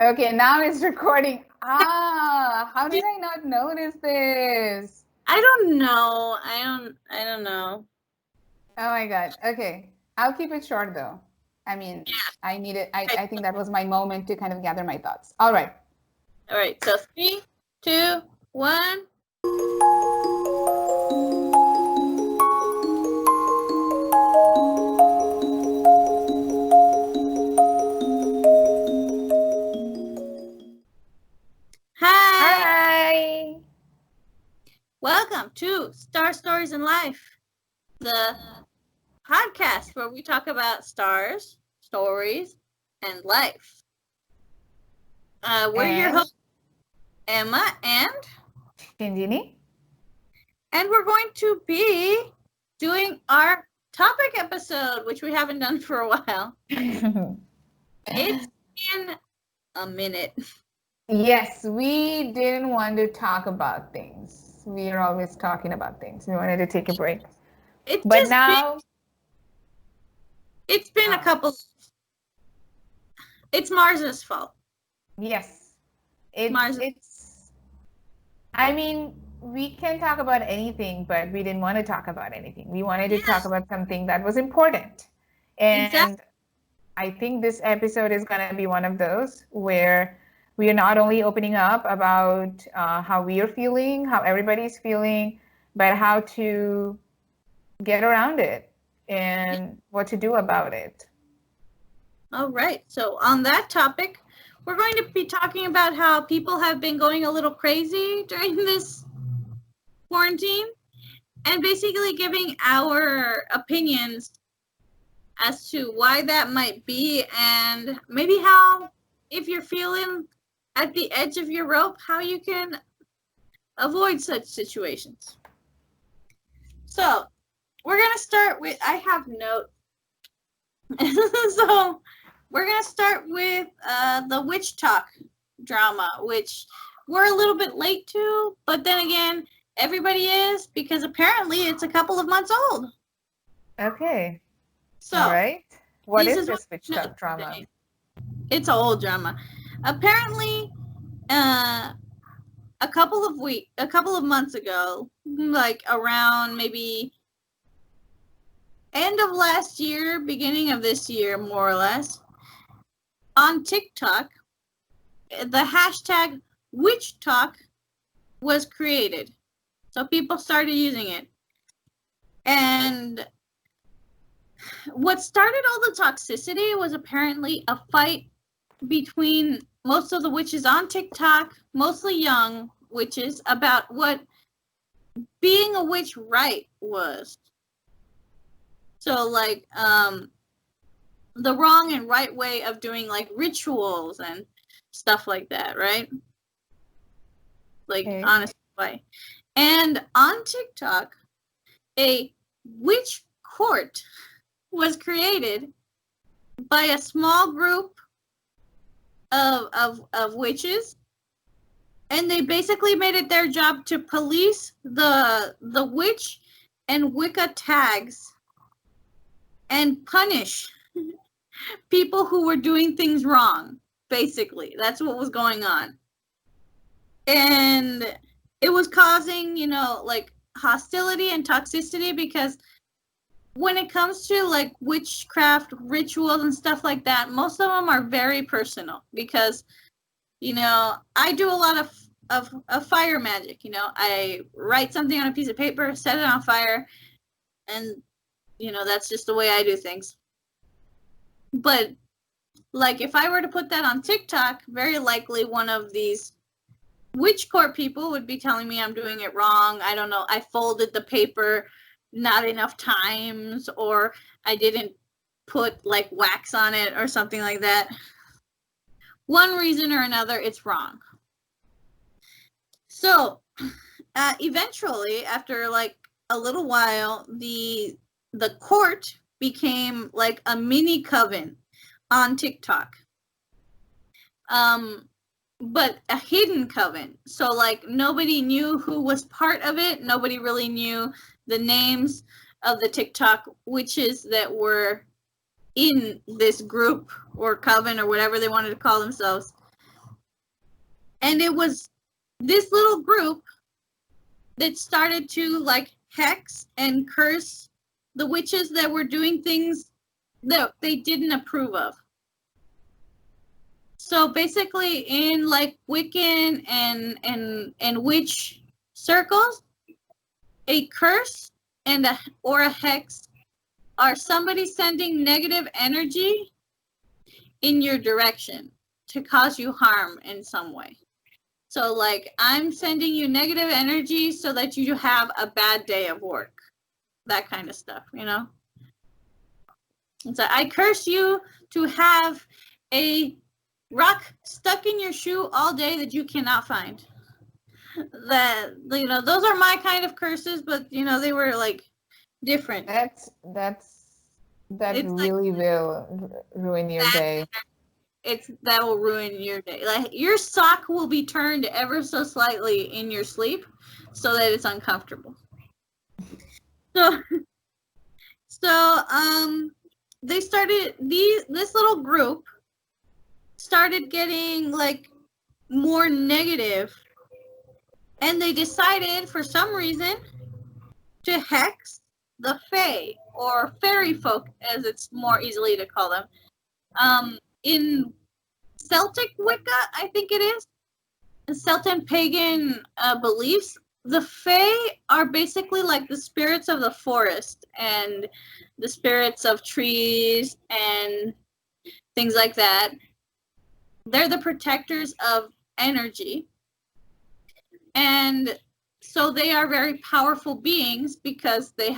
Okay, now it's recording. How did I not notice this? I don't know. I don't know. Oh my God. Okay. I'll keep it short though. I mean, I needed, I think that was my moment to kind of gather my thoughts. All right. All right. So 3, 2, 1. Hi. Hi. Welcome to Star Stories in Life, the podcast where we talk about stars, stories, and life. We're your hosts, Emma and Shinjini. we're going to be doing our topic episode, which we haven't done for a while. It's been a minute. Yes, we didn't want to talk about things. We are always talking about things. We wanted to take a break. It's But just now, it's been a couple. It's Mars's fault. yes, Mars. I mean, we can talk about anything, but we didn't want to talk about anything. We wanted to talk about something that was important. And Exactly. I think this episode is going to be one of those where we are not only opening up about how we are feeling, how everybody's feeling, but how to get around it and what to do about it. All right. So on that topic, we're going to be talking about how people have been going a little crazy during this quarantine and basically giving our opinions as to why that might be and maybe how, if you're feeling at the edge of your rope, how you can avoid such situations. So we're going to start with, I have notes. So we're going to start with the witch talk drama, which we're a little bit late to, but then again, everybody is, because apparently it's a couple of months old. Okay. So, all right. What is this witch talk drama? It's an old drama. Apparently, a couple of months ago, like around maybe end of last year, beginning of this year, more or less, on TikTok, the hashtag witch talk was created. So people started using it. And what started all the toxicity was apparently a fight between most of the witches on TikTok, mostly young witches, about what being a witch right was. So like the wrong and right way of doing like rituals and stuff like that, right? Like honest way. And on TikTok, a witch court was created by a small group of witches, and they basically made it their job to police the witch and Wicca tags and punish people who were doing things wrong. Basically, that's what was going on. And it was causing, like hostility and toxicity, because when it comes to like witchcraft rituals and stuff like that, most of them are very personal, because I do a lot of fire magic. I write something on a piece of paper, set it on fire, and that's just the way I do things. But like if I were to put that on TikTok, very likely one of these witch court people would be telling me I'm doing it wrong. I don't know, I folded the paper not enough times, or I didn't put like wax on it or something like that. One reason or another, it's wrong. So eventually, after like a little while, the court became like a mini coven on TikTok. But a hidden coven. So like nobody knew who was part of it. Nobody really knew the names of the TikTok witches that were in this group or coven or whatever they wanted to call themselves. And it was this little group that started to like hex and curse the witches that were doing things that they didn't approve of. So basically in like Wiccan and witch circles, a curse and or a hex are somebody sending negative energy in your direction to cause you harm in some way. So like, I'm sending you negative energy so that you have a bad day of work. That kind of stuff, you know? And so I curse you to have a rock stuck in your shoe all day that you cannot find. That, you know, those are my kind of curses, but, you know, they were like different. That It's really will ruin your day. That will ruin your day. Like, your sock will be turned ever so slightly in your sleep so that it's uncomfortable. So they started, this little group started getting like more negative, and they decided for some reason to hex the Fae, or fairy folk as it's more easily to call them. In Celtic Wicca, I think it is, Celtic pagan beliefs, the Fae are basically like the spirits of the forest and the spirits of trees and things like that. They're the protectors of energy. And so they are very powerful beings because they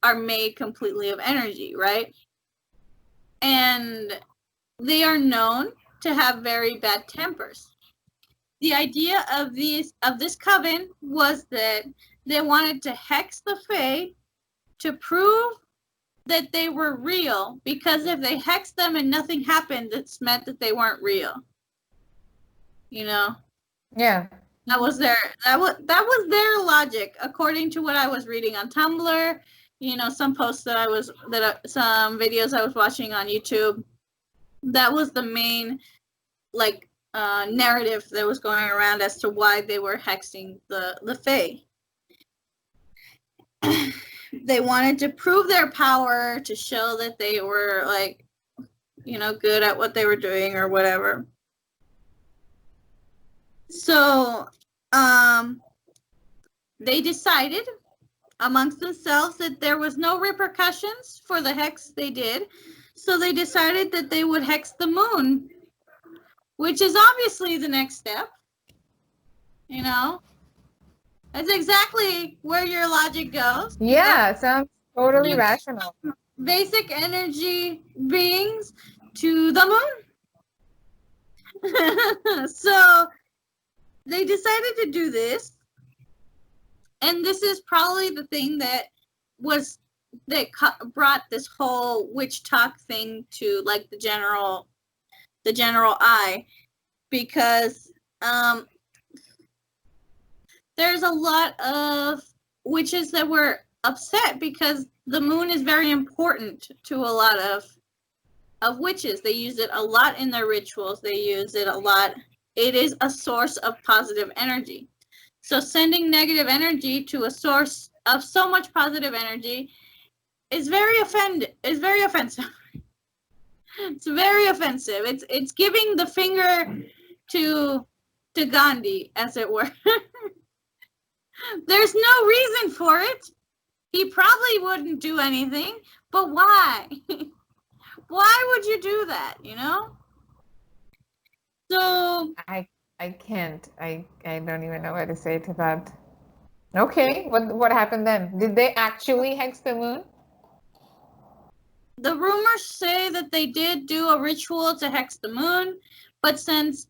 are made completely of energy, right? And they are known to have very bad tempers. The idea of this coven was that they wanted to hex the Fae to prove that they were real, because if they hexed them and nothing happened, it's meant that they weren't real. You know? Yeah. That was their logic, according to what I was reading on Tumblr. You know, some posts some videos I was watching on YouTube. That was the main like narrative that was going around as to why they were hexing the Fae. They wanted to prove their power, to show that they were like, you know, good at what they were doing or whatever. So they decided amongst themselves that there was no repercussions for the hex they did. So they decided that they would hex the moon, which is obviously the next step. You know? That's exactly where your logic goes. Yeah, sounds totally rational. Basic energy beings to the moon. So they decided to do this. And this is probably the thing that brought this whole witch talk thing to like the general eye, because there's a lot of witches that were upset because the moon is very important to a lot of witches. They use it a lot in their rituals. They use it a lot. It is a source of positive energy. So sending negative energy to a source of so much positive energy is very offensive. It's very offensive. It's giving the finger to Gandhi, as it were. There's no reason for it. He probably wouldn't do anything, but why? Why would you do that, you know? So I can't. I don't even know what to say to that. Okay, what happened then? Did they actually hex the moon? The rumors say that they did do a ritual to hex the moon, but since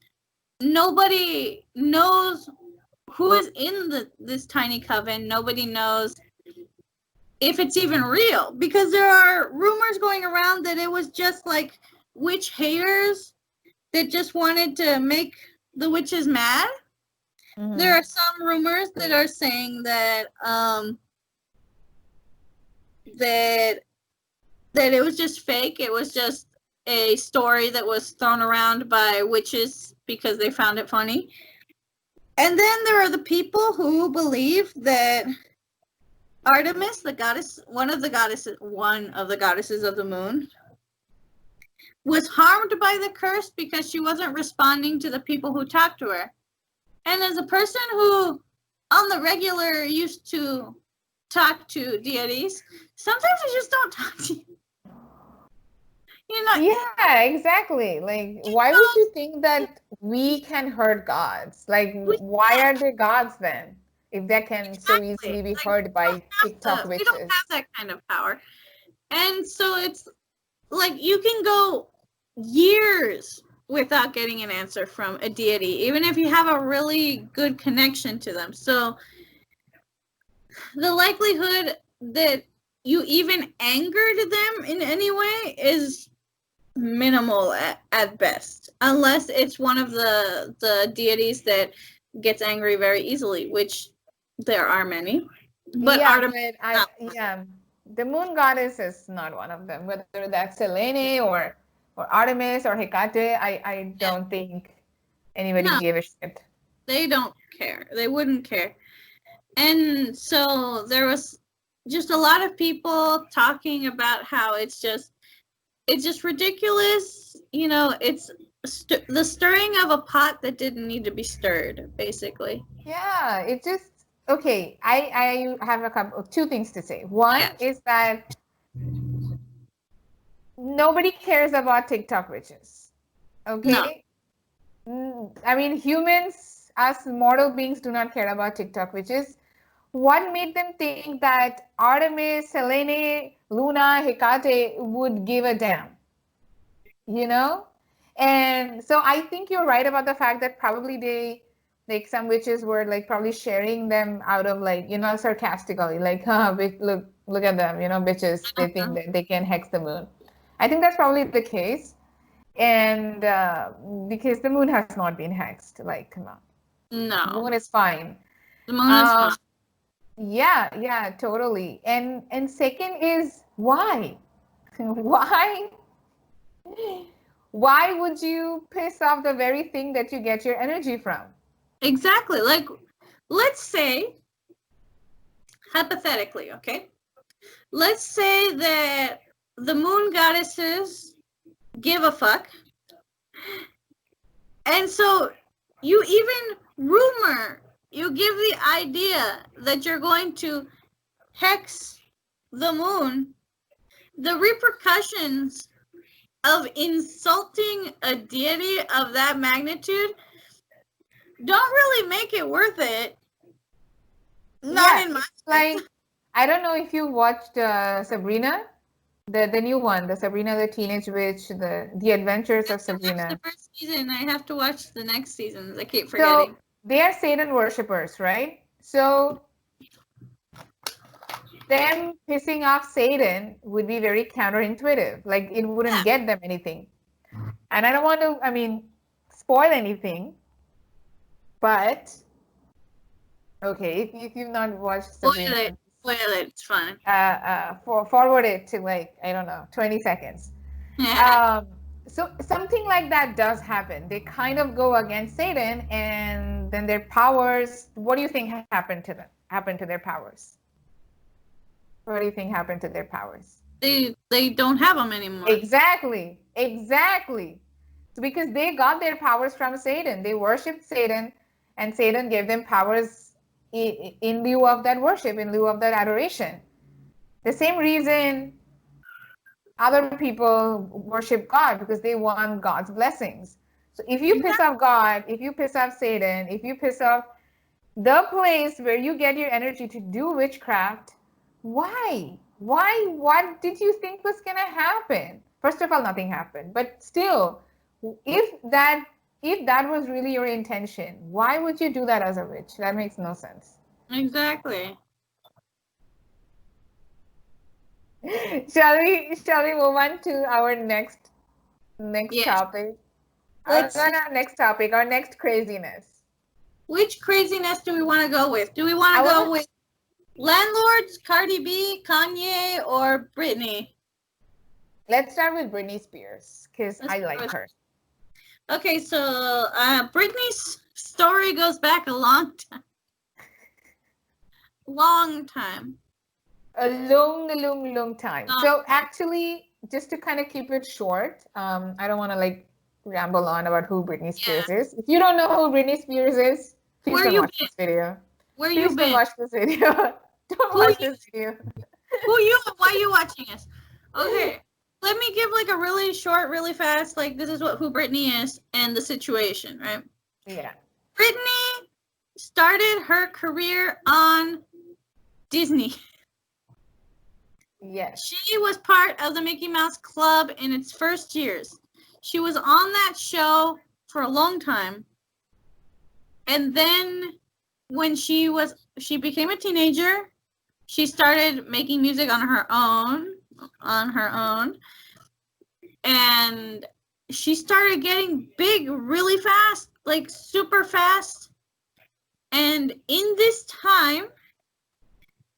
nobody knows who is in this tiny coven, nobody knows if it's even real, because there are rumors going around that it was just like witch haters that just wanted to make the witches mad. Mm-hmm. There are some rumors that are saying that that it was just fake. It was just a story that was thrown around by witches because they found it funny. And then there are the people who believe that Artemis, the goddess, one of the goddesses of the moon, was harmed by the curse because she wasn't responding to the people who talked to her. And as a person who, on the regular, used to talk to deities, sometimes I just don't talk to you. Yeah, exactly. Like, why would you think that we can hurt gods? Like, why are they gods then? If they can so easily be hurt by TikTok we don't witches. have that kind of power. And so it's like you can go years without getting an answer from a deity, even if you have a really good connection to them. So the likelihood that you even angered them in any way is minimal at best, unless it's one of the deities that gets angry very easily, which there are many. But yeah, Artemis, the moon goddess is not one of them. Whether that's Selene or Artemis or Hecate, I don't think anybody no, gave a shit. they don't care. They wouldn't care. And so there was just a lot of people talking about how it's just ridiculous. It's the stirring of a pot that didn't need to be stirred, basically. Yeah, it just okay. I have two things to say. One is that nobody cares about TikTok witches. Okay? I mean, humans, us mortal beings, do not care about TikTok witches. What made them think that Artemis, Selene, Luna, Hecate would give a damn? You know? And so I think you're right about the fact that probably like some witches were like probably sharing them out of like, sarcastically, like, huh, look at them, bitches, they think that they can hex the moon. I think that's probably the case. And because the moon has not been hexed, like, come on. No. The moon is fine. The moon is fine. Yeah, totally. And second is why? Why? Why would you piss off the very thing that you get your energy from? Exactly. Like, let's say, hypothetically, okay? Let's say that the moon goddesses give a fuck. And so you give the idea that you're going to hex the moon. The repercussions of insulting a deity of that magnitude don't really make it worth it. Not in my like, I don't know if you watched Sabrina, the new one, the Sabrina the Teenage Witch, the Adventures of Sabrina. The first season, I have to watch the next seasons. I keep forgetting. So they are Satan worshippers, right? So them pissing off Satan would be very counterintuitive. Like it wouldn't get them anything. And I don't want to, spoil anything. But okay, if you've not watched Sabrina, spoil it. It's fun. Forward it to like, I don't know, 20 seconds. So something like that does happen. They kind of go against Satan, and then their powers. What do you think happened to them? Happened to their powers? What do you think happened to their powers? They don't have them anymore. Exactly. So because they got their powers from Satan, they worshipped Satan, and Satan gave them powers in lieu of that worship, in lieu of that adoration. The same reason other people worship God, because they want God's blessings. So if you piss off God, if you piss off Satan, if you piss off the place where you get your energy to do witchcraft, why? What did you think was going to happen? First of all, nothing happened. But still, if that was really your intention, why would you do that as a witch? That makes no sense. Exactly. Shall we move on to our next topic? Our next craziness. Which craziness do we want to go with? Do we want to go with landlords, Cardi B, Kanye, or Britney? Let's start with Britney Spears because Let's I start like with- her. Okay, so Britney's story goes back a long time. Long time. A long time. Um, So actually, just to kind of keep it short, I don't want to like ramble on about who Britney Spears is. If you don't know who Britney Spears is, please Where don't you watch been? this video. Where you Please don't been? watch this video. Don't Who watch you? this video. Who you? Why you watching us? Okay, let me give like a really short, really fast. Like this is who Britney is and the situation, right? Yeah. Britney started her career on Disney. Yes. She was part of the Mickey Mouse Club in its first years. She was on that show for a long time. And then when she became a teenager, she started making music on her own. And she started getting big really fast, like super fast. And in this time,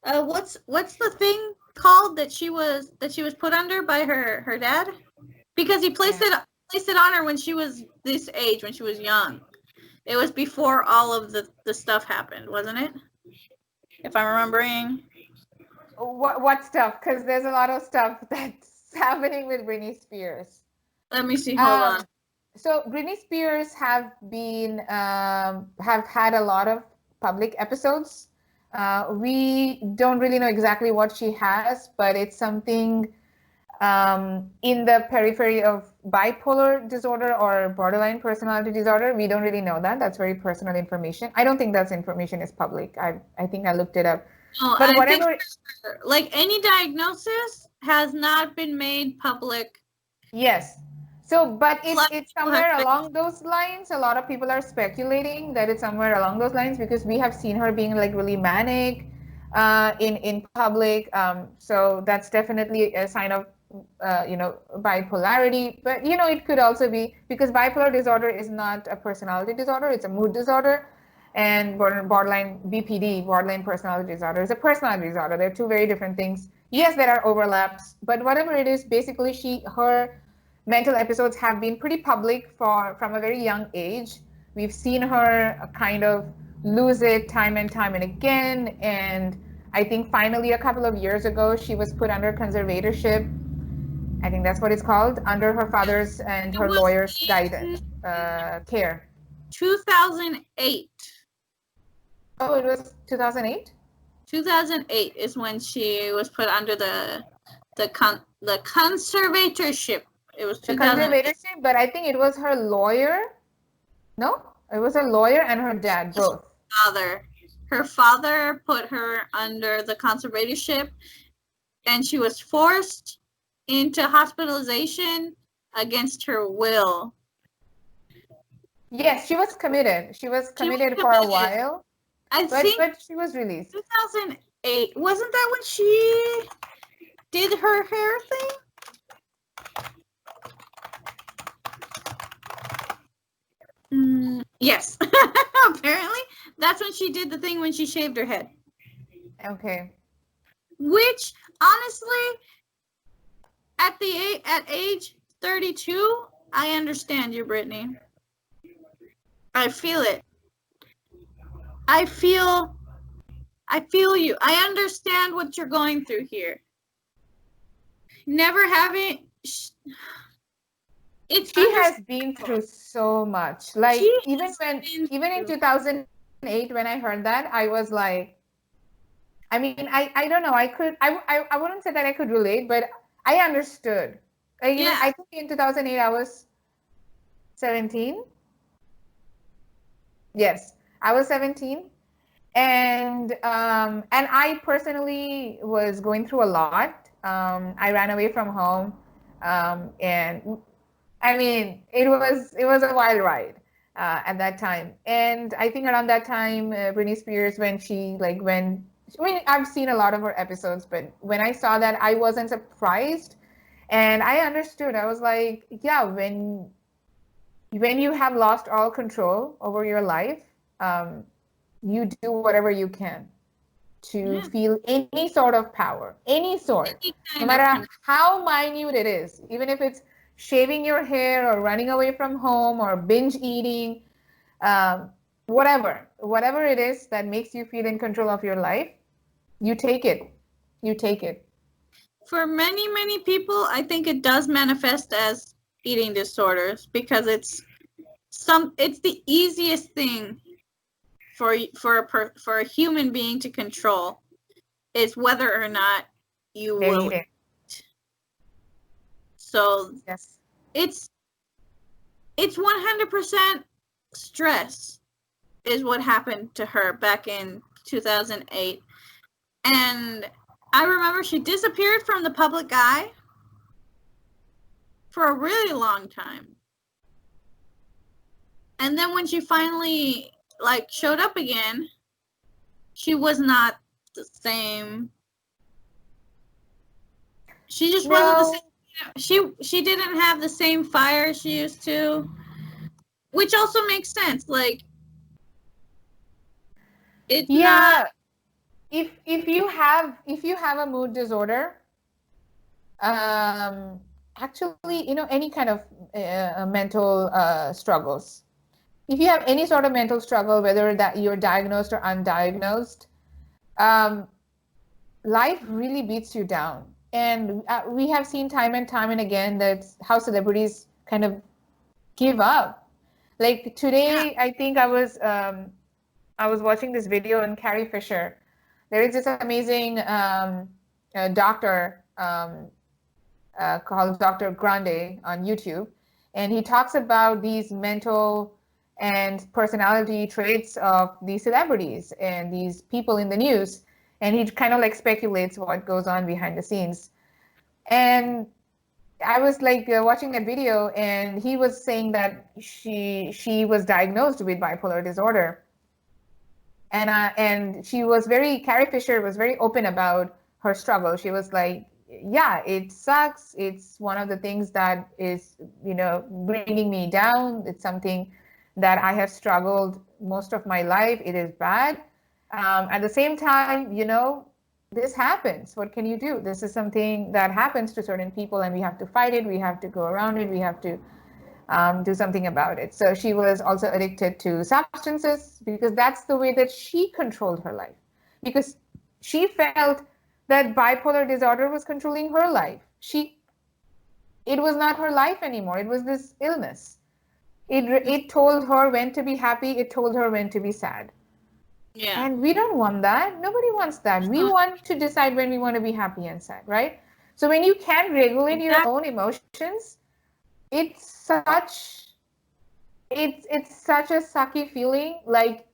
what's the thing called that she was put under by her dad? Because he placed it on her when she was this age, when she was young. It was before all of the stuff happened, wasn't it? If I'm remembering. What stuff? Because there's a lot of stuff that's happening with Britney Spears. Let me see. Hold on. So Britney Spears have had a lot of public episodes. We don't really know exactly what she has, but it's something in the periphery of bipolar disorder or borderline personality disorder. We don't really know that. That's very personal information. I don't think that information is public. I think I looked it up. No, But I whatever, think like any diagnosis has not been made public. yes. So, but A lot it's of people have somewhere along those lines. A lot of people are speculating that it's somewhere along those lines because we have seen her being like really manic in public. So that's definitely a sign of bipolarity. But it could also be because bipolar disorder is not a personality disorder; it's a mood disorder. And borderline BPD, borderline personality disorder, is a personality disorder. They're two very different things. Yes, there are overlaps, but whatever it is, basically her mental episodes have been pretty public from a very young age. We've seen her kind of lose it time and time and again. And I think finally a couple of years ago, she was put under conservatorship. I think that's what it's called, under her father's and her lawyer's guidance, care. 2008. Oh, it was 2008? 2008 is when she was put under the conservatorship. It was The 2008. conservatorship, but I think it was her lawyer. No, it was her lawyer and her dad, both. Her father put her under the conservatorship, and she was forced into hospitalization against her will. Yes, she was committed. She was committed for a while. But she was released. 2008. Wasn't that when she did her hair thing? Yes. Apparently, that's when she did the thing when she shaved her head. Okay. Which, honestly, at age 32, I understand you, Brittany. I feel it. I feel you. I understand what you're going through here. Never having. She has been through so much. Like even in 2008 when I heard that, I was like, I mean, I don't know. I wouldn't say that I could relate, but I understood. Like, I think in 2008 I was 17. Yes, I was 17. And I personally was going through a lot. I ran away from home, and I mean, it was a wild ride at that time. And I think around that time, Britney Spears, I've seen a lot of her episodes, but when I saw that, I wasn't surprised, and I understood. I was like, yeah, when you have lost all control over your life, you do whatever you can. to Yeah. feel any sort of power, any sort, Any no kind of matter how minute it is, even if it's shaving your hair or running away from home or binge eating, um, whatever it is that makes you feel in control of your life, you take it. You take it. For many people, I think it does manifest as eating disorders because it's the easiest thing for a human being to control is whether or not you They're will eating. eat. So Yes. it's 100% stress is what happened to her back in 2008. And I remember she disappeared from the public eye for a really long time. And then when she finally showed up again, she was not the same. She just wasn't the No. same. She didn't have the same fire she used to, which also makes sense. Like it's not. Yeah. If you have a mood disorder, um, actually, any kind of mental struggles. If you have any sort of mental struggle, whether that you're diagnosed or undiagnosed, um, life really beats you down. And we have seen time and time and again that how celebrities kind of give up. Like Yeah. today, I think I was watching this video on Carrie Fisher. There is this amazing doctor called Dr. Grande on YouTube, and he talks about these mental and personality traits of these celebrities and these people in the news, and he kind of like speculates what goes on behind the scenes. And I was like watching that video, and he was saying that she was diagnosed with bipolar disorder, and Carrie Fisher was very open about her struggle. She was like, yeah, it sucks. It's one of the things that is, bringing me down. It's something that I have struggled most of my life. It is bad. At the same time, this happens. What can you do? This is something that happens to certain people, and we have to fight it. We have to go around it. We have to do something about it. So she was also addicted to substances because that's the way that she controlled her life. Because she felt that bipolar disorder was controlling her life. It was not her life anymore. It was this illness. It told her when to be happy. It told her when to be sad. Yeah. And we don't want that. Nobody wants that. We want to decide when we want to be happy and sad, right? So when you can't regulate your own emotions, it's such it's such a sucky feeling, like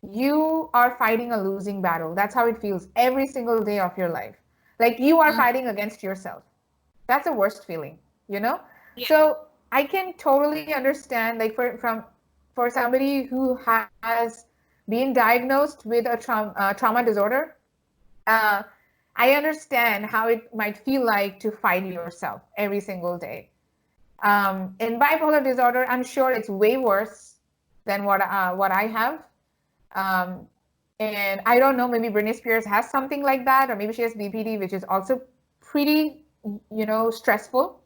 you are fighting a losing battle. That's how it feels every single day of your life, like you are fighting against yourself. That's the worst feeling, you know. Yeah. So I can totally understand, like for somebody who has been diagnosed with a trauma disorder, uh, I understand how it might feel like to fight yourself every single day. In bipolar disorder, I'm sure it's way worse than what I have. Um, and I don't know, maybe Britney Spears has something like that, or maybe she has BPD, which is also pretty, stressful.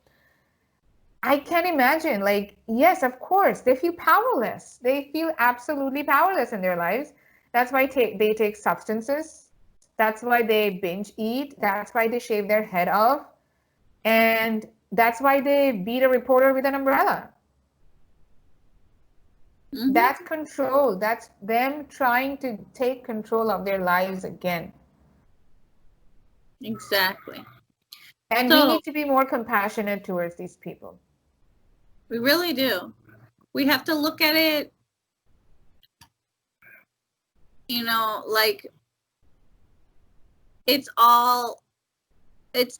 I can imagine, like, yes, of course, they feel powerless. They feel absolutely powerless in their lives. That's why they take substances. That's why they binge eat. That's why they shave their head off. And that's why they beat a reporter with an umbrella. That's control. That's them trying to take control of their lives again. Exactly. And we need to be more compassionate towards these people. We really do. We have to look at it, like it's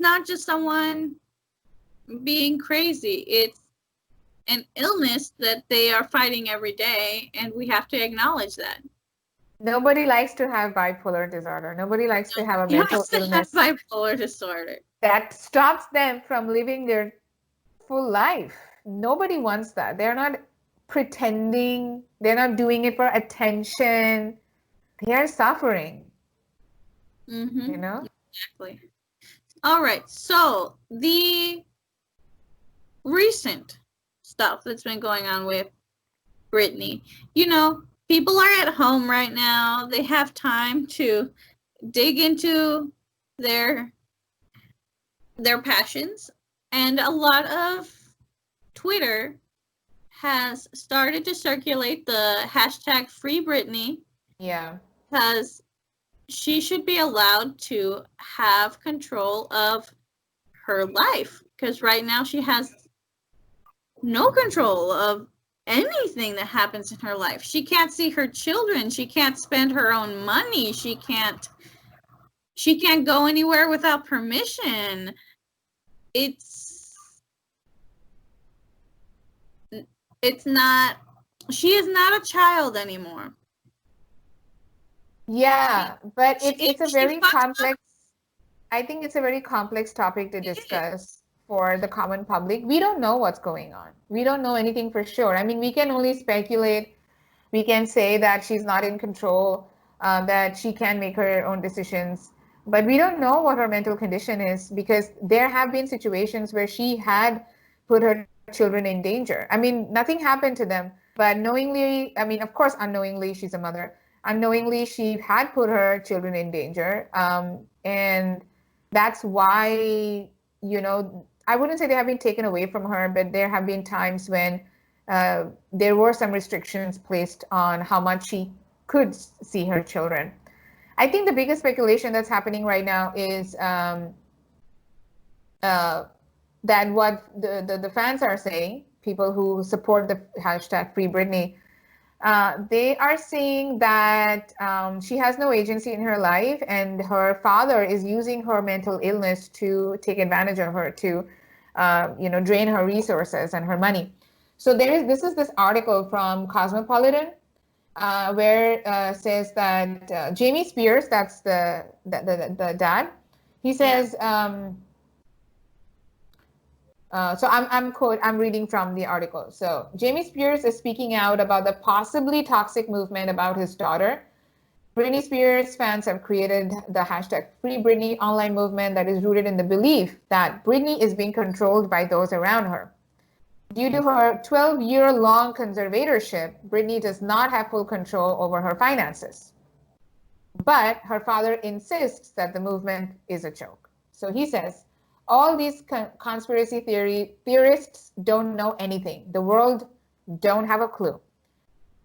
not just someone being crazy. It's an illness that they are fighting every day, and we have to acknowledge that. Nobody likes to have bipolar disorder. Nobody likes to have a mental illness bipolar disorder that stops them from living their full life. Nobody wants that. They're not pretending. They're not doing it for attention. They are suffering. Mm-hmm. you know? Exactly. All right. So the recent stuff that's been going on with Britney, people are at home right now. They have time to dig into their their passions, and a lot of Twitter has started to circulate the hashtag Free Britney Yeah. because she should be allowed to have control of her life, because right now she has no control of anything that happens in her life. She can't see her children, she can't spend her own money, she can't go anywhere without permission. It's it's not she is not a child anymore. She Yeah, but she, it's a she very fucks up. complex, I think it's a very complex topic to discuss for the common public. We don't know what's going on. We don't know anything for sure. I mean, we can only speculate. We can say that she's not in control, that she can make her own decisions, but we don't know what her mental condition is because there have been situations where she had put her children in danger. I mean, nothing happened to them, but knowingly, I mean, of course, unknowingly, she's a mother. Unknowingly, she had put her children in danger. And that's why, I wouldn't say they have been taken away from her, but there have been times when there were some restrictions placed on how much she could see her children. I think the biggest speculation that's happening right now is uh, that what the fans are saying, people who support the hashtag Free Britney, they are saying that she has no agency in her life and her father is using her mental illness to take advantage of her, to drain her resources and her money. So this is this article from Cosmopolitan where says that Jamie Spears, that's the dad, he Yeah. says, so I'm reading from the article. So Jamie Spears is speaking out about the possibly toxic movement about his daughter. Britney Spears fans have created the hashtag Free Britney online movement that is rooted in the belief that Britney is being controlled by those around her. Due to her 12-year-long conservatorship, Britney does not have full control over her finances. But her father insists that the movement is a joke. So he says, all these conspiracy theorists don't know anything. The world don't have a clue.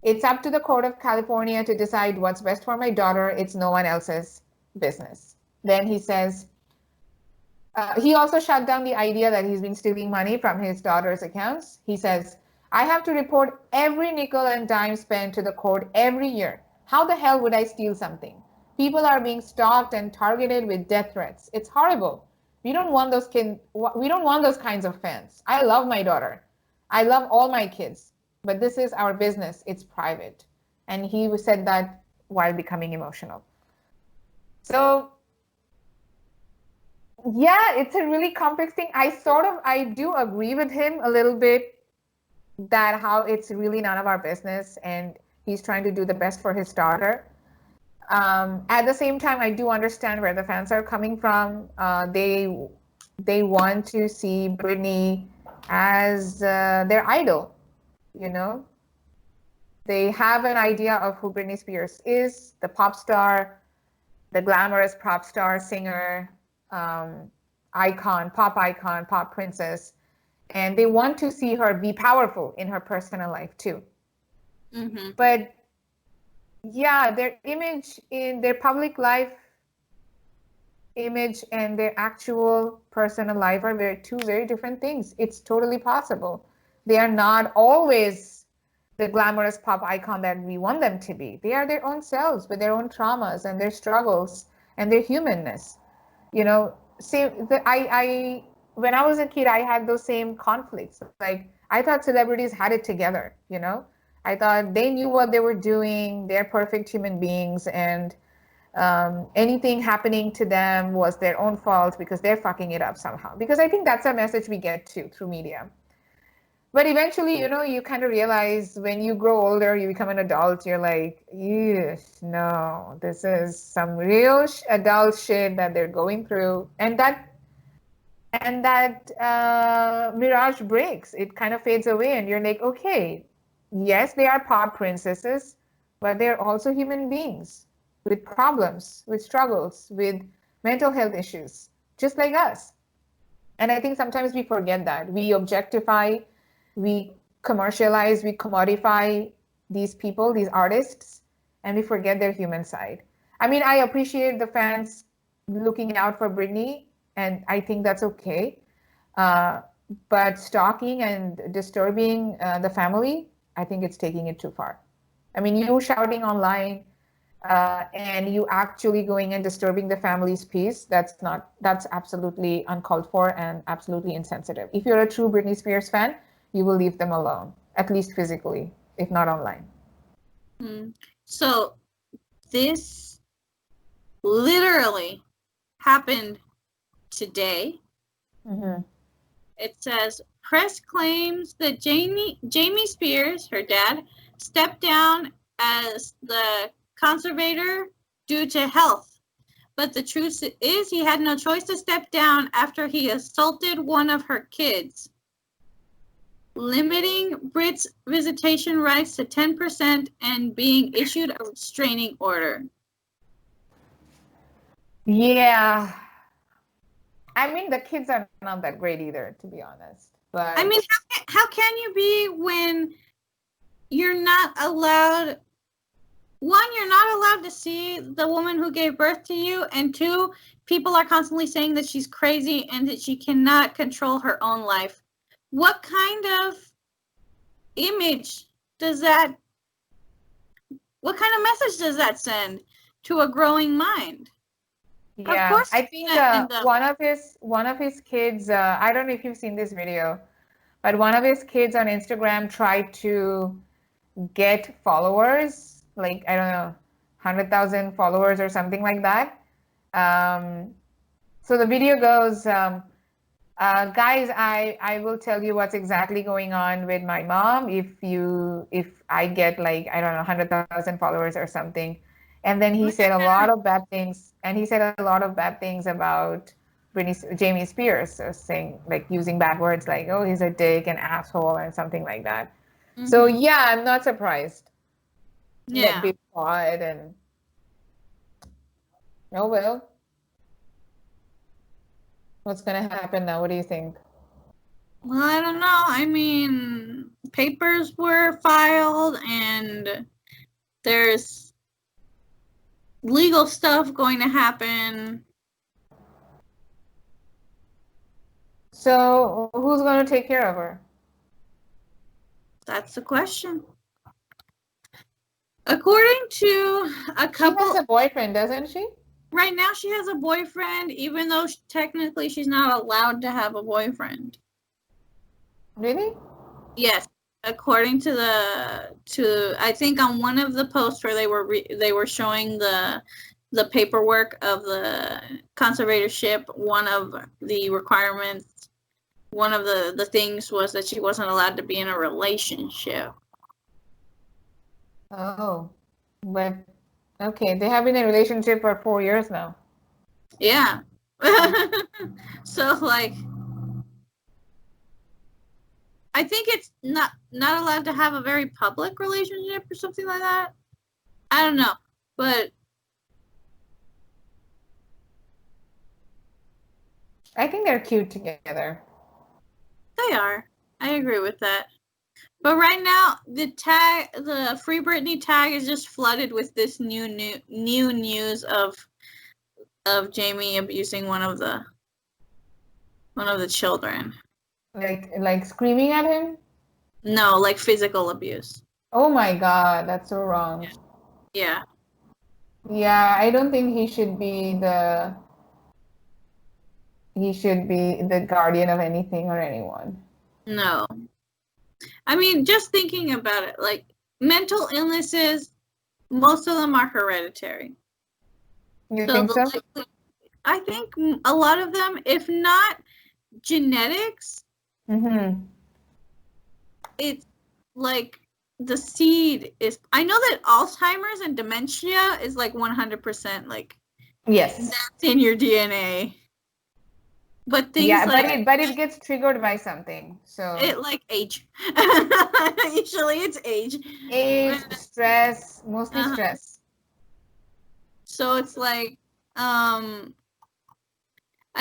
It's up to the court of California to decide what's best for my daughter. It's no one else's business. Then he says, he also shut down the idea that he's been stealing money from his daughter's accounts. He says, I have to report every nickel and dime spent to the court every year. How the hell would I steal something? People are being stalked and targeted with death threats. It's horrible. We don't want those kinds of fans. I love my daughter. I love all my kids, but this is our business. It's private. And he said that while becoming emotional. So yeah, it's a really complex thing. I do agree with him a little bit that how it's really none of our business and he's trying to do the best for his daughter. At the same time, I do understand where the fans are coming from. They want to see Britney as their idol, you know. They have an idea of who Britney Spears is, the pop star, the glamorous pop star, singer, um, icon, pop princess, and they want to see her be powerful in her personal life too. Mm-hmm. But yeah, their image in their public life image and their actual personal life are two very different things. It's totally possible. They are not always the glamorous pop icon that we want them to be. They are their own selves with their own traumas and their struggles and their humanness. You know, I when I was a kid, I had those same conflicts. Like I thought celebrities had it together, you know. I thought they knew what they were doing. They're perfect human beings, and anything happening to them was their own fault because they're fucking it up somehow. Because I think that's a message we get too through media. But eventually, you kind of realize when you grow older, you become an adult, you're like, yes, no, this is some real adult shit that they're going through. And that mirage breaks. It kind of fades away, and you're like, okay, yes, they are pop princesses, but they're also human beings with problems, with struggles, with mental health issues, just like us. And I think sometimes we forget that. We objectify, we commercialize, we commodify these people, these artists, and we forget their human side. I mean, I appreciate the fans looking out for Britney, and I think that's okay. Uh, but stalking and disturbing the family, I think it's taking it too far. I mean, you shouting online and you actually going and disturbing the family's peace, that's absolutely uncalled for and absolutely insensitive. If you're a true Britney Spears fan, you will leave them alone, at least physically, if not online. So this literally happened today. Mm-hmm. It says press claims that Jamie Spears, her dad, stepped down as the conservator due to health. But the truth is he had no choice to step down after he assaulted one of her kids, limiting Brit's visitation rights to 10% and being issued a restraining order. Yeah. I mean, the kids are not that great either, to be honest. But I mean, how can you be when you're not allowed? One, you're not allowed to see the woman who gave birth to you, and two, people are constantly saying that she's crazy and that she cannot control her own life. What kind of image does that, what kind of message does that send to a growing mind? yeah, Of course, I think one of his kids, I don't know if you've seen this video, but one of his kids on Instagram tried to get followers, like, I don't know, 100,000 followers or something like that. So the video goes, guys, I will tell you what's exactly going on with my mom if I get, like, I don't know, 100,000 followers or something. And then he said a lot of bad things, and he said a lot of bad things about Jamie Spears, so saying, like, using bad words like, oh, he's a dick, an asshole, and something like that. So yeah, I'm not surprised that they saw it, and oh well, what's gonna happen now? What do you think? Well, I don't know. I mean, papers were filed and there's legal stuff going to happen. So who's gonna take care of her? That's the question. According to a couple... She has a boyfriend, doesn't she? Right now she has a boyfriend, even though technically she's not allowed to have a boyfriend. Really? Yes. According to I think on one of the posts where they were showing the paperwork of the conservatorship, one of the requirements, one of the things was that she wasn't allowed to be in a relationship. Oh, but okay, they have been in a relationship for 4 years now. Yeah. So, like, I think it's not allowed to have a very public relationship or something like that. I don't know, but I think they're cute together. they are. I agree with that. But right now, the Free Britney tag is just flooded with this new news of Jamie abusing one of the children. Like screaming at him? No, like physical abuse. Oh my God, that's so wrong. Yeah. Yeah, I don't think he should be the guardian of anything or anyone. No. I mean, just thinking about it, like, mental illnesses, most of them are hereditary. You think so? I think a lot of them, if not genetics, Mm-hmm. it's like the seed is. I know that Alzheimer's and dementia is like 100% like Yes. that's in your DNA. But things Yeah, like but it gets triggered by something. So it like age. Usually it's age. age, stress, mostly stress. So it's like I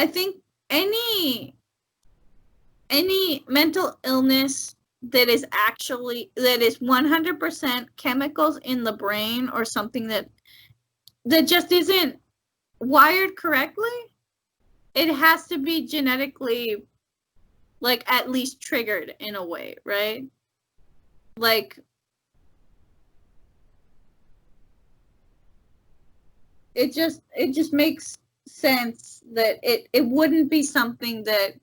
think any mental illness that is 100% chemicals in the brain or something that just isn't wired correctly, it has to be genetically like at least triggered in a way, right? Like it just makes sense that it wouldn't be something that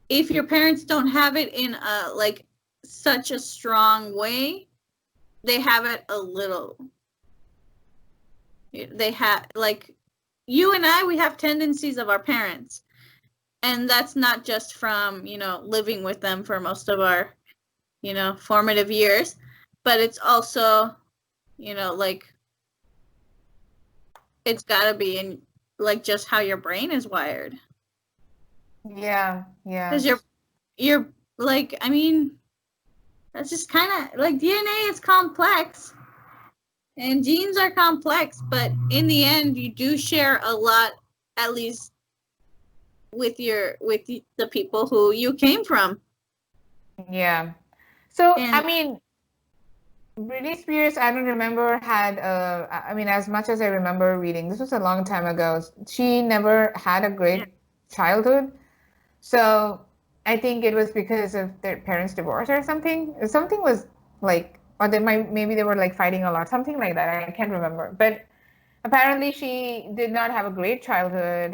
if your parents don't have it in a like such a strong way, they have it a little. They have like you and I, we have tendencies of our parents, and that's not just from living with them for most of our formative years, but it's also like it's got to be in like just how your brain is wired. Yeah, yeah. Because you're like, I mean, that's just kind of like DNA is complex and genes are complex, but in the end, you do share a lot, at least with the people who you came from. Yeah. So, And I mean, Britney Spears, I don't remember had I mean, as much as I remember reading, this was a long time ago. She never had a great childhood. So I think it was because of their parents' divorce or something. Something was like, or maybe they were like fighting a lot, something like that. I can't remember. But apparently she did not have a great childhood,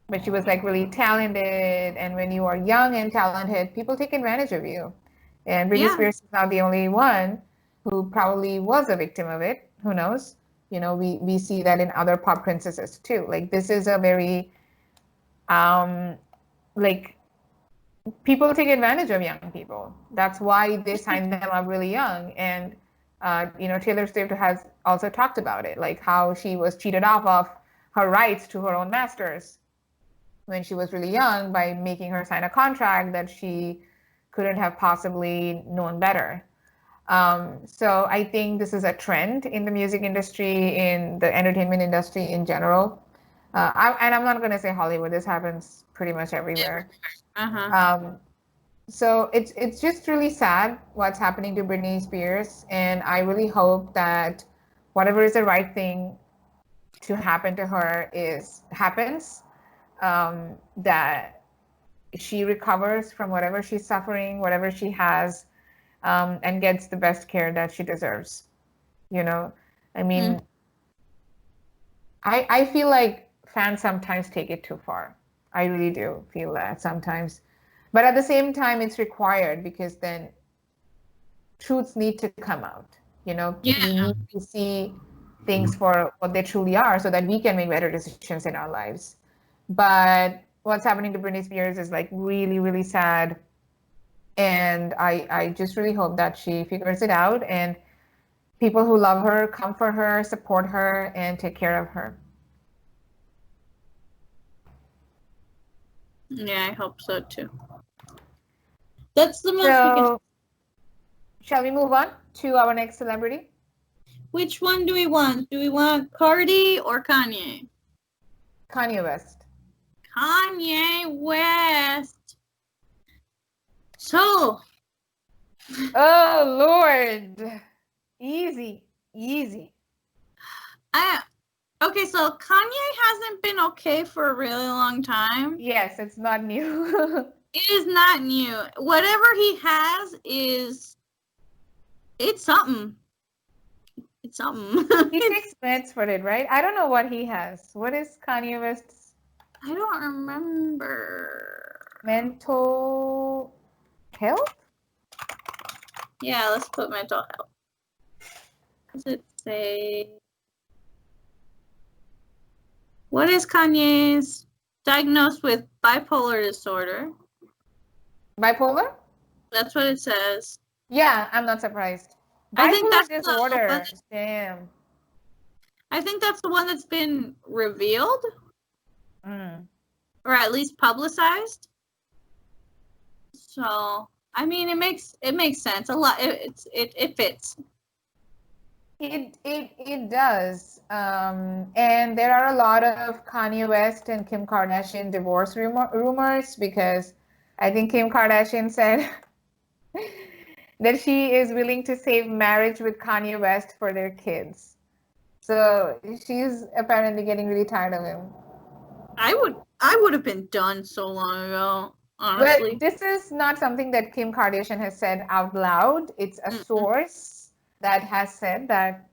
but she was like really talented. And when you are young and talented, people take advantage of you. And Britney yeah, Spears is not the only one who probably was a victim of it. Who knows? We see that in other pop princesses too. Like this is a very like people take advantage of young people. That's why they sign them up really young. And Taylor Swift has also talked about it, like how she was cheated off of her rights to her own masters when she was really young by making her sign a contract that she couldn't have possibly known better. So I think this is a trend in the music industry, in the entertainment industry in general. And I'm not going to say Hollywood. This happens pretty much everywhere. Um, so it's just really sad what's happening to Britney Spears, and I really hope that whatever is the right thing to happen to her happens. That she recovers from whatever she's suffering, whatever she has, and gets the best care that she deserves. I mean, I feel like fans sometimes take it too far. I really do feel that sometimes. But at the same time, it's required because then truths need to come out. We need to see things for what they truly are so that we can make better decisions in our lives. But what's happening to Britney Spears is like really, really sad. And I just really hope that she figures it out and people who love her come for her, support her, and take care of her. Yeah, I hope so too. That's the most we can. Shall we move on to our next celebrity? Which one do we want? Do we want Cardi or Kanye? Kanye West. Kanye West. So. Oh, Lord. Easy. Okay, so Kanye hasn't been okay for a really long time. Yes, it's not new. It is not new. Whatever he has it's something. It's something. He takes meds for it, right? I don't know what he has. What is Kanye West's? I don't remember. Mental health? Yeah, let's put mental health. Does it say? What is Kanye's diagnosed with bipolar disorder? Bipolar? That's what it says. Yeah, I'm not surprised. I think Bipolar that's the one. disorder. Damn. I think that's the one that's been revealed, Mm. or at least publicized. So I mean, it makes sense. A lot. It fits. It does. And there are a lot of Kanye West and Kim Kardashian divorce rumors because I think Kim Kardashian said that she is willing to save marriage with Kanye West for their kids. So she's apparently getting really tired of him. I would have been done so long ago. But Honestly. this is not something that Kim Kardashian has said out loud. It's a Mm-mm. source that has said that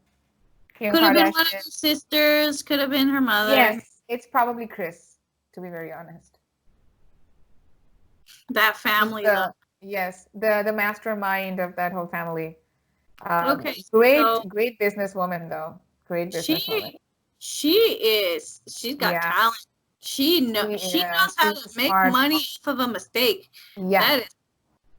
Kim Could have been one of Kardashian. her sisters. Could have been her mother. Yes, it's probably Chris, to be very honest. That He's family, though. the yes, the mastermind of that whole family. Okay, so Great businesswoman though. Great businesswoman. she she's got Yeah, talent. She knows how she's to make smart. money off of a mistake. Yeah, That is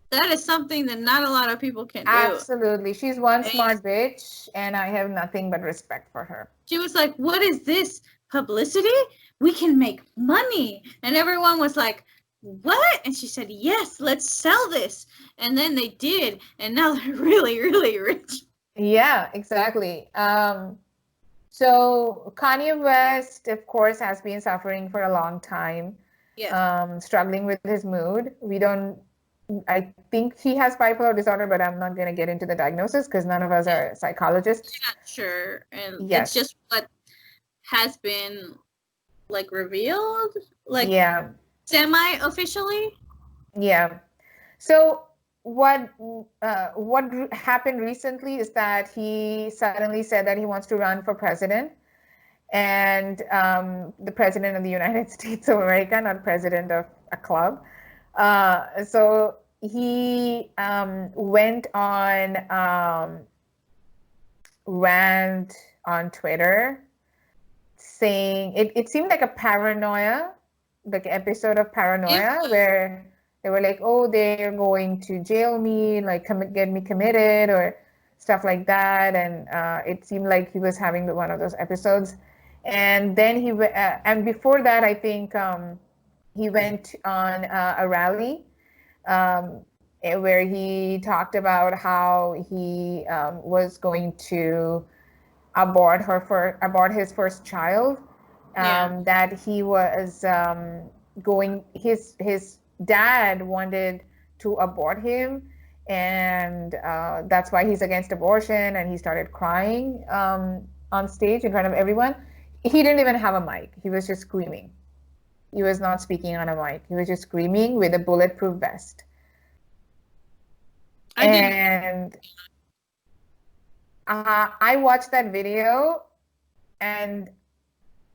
that is something that not a lot of people can do. absolutely. She's one And smart bitch, and I have nothing but respect for her. she was like, "What is this publicity? We can make money." And everyone was like, "What?" And she said, "Yes, let's sell this." And then they did, and now they're really, really rich. Yeah, exactly. So Kanye West, of course, has been suffering for a long time, Yes, struggling with his mood. I think he has bipolar disorder, but I'm not going to get into the diagnosis because none of us are psychologists. not sure, and it's Yes. just what has been like revealed, like Yeah. semi-officially. Yeah. So what happened recently is that he suddenly said that he wants to run for president, and the president of the United States of America, not president of a club. So he went on rant on Twitter saying it seemed like a paranoia, like an episode of It paranoia was, where they were like, oh, they're going to jail me, like get me committed or stuff like that. And it seemed like he was having one of those episodes. And then and before that, I think he went on a rally um, where he talked about how he was going to abort his first child. yeah, That he was going. His dad wanted to abort him, and that's why he's against abortion. And he started crying on stage in front of everyone. He didn't even have a mic. He was just screaming. He was not speaking on a mic. He was just screaming with a bulletproof vest. I didn't. And I watched that video, and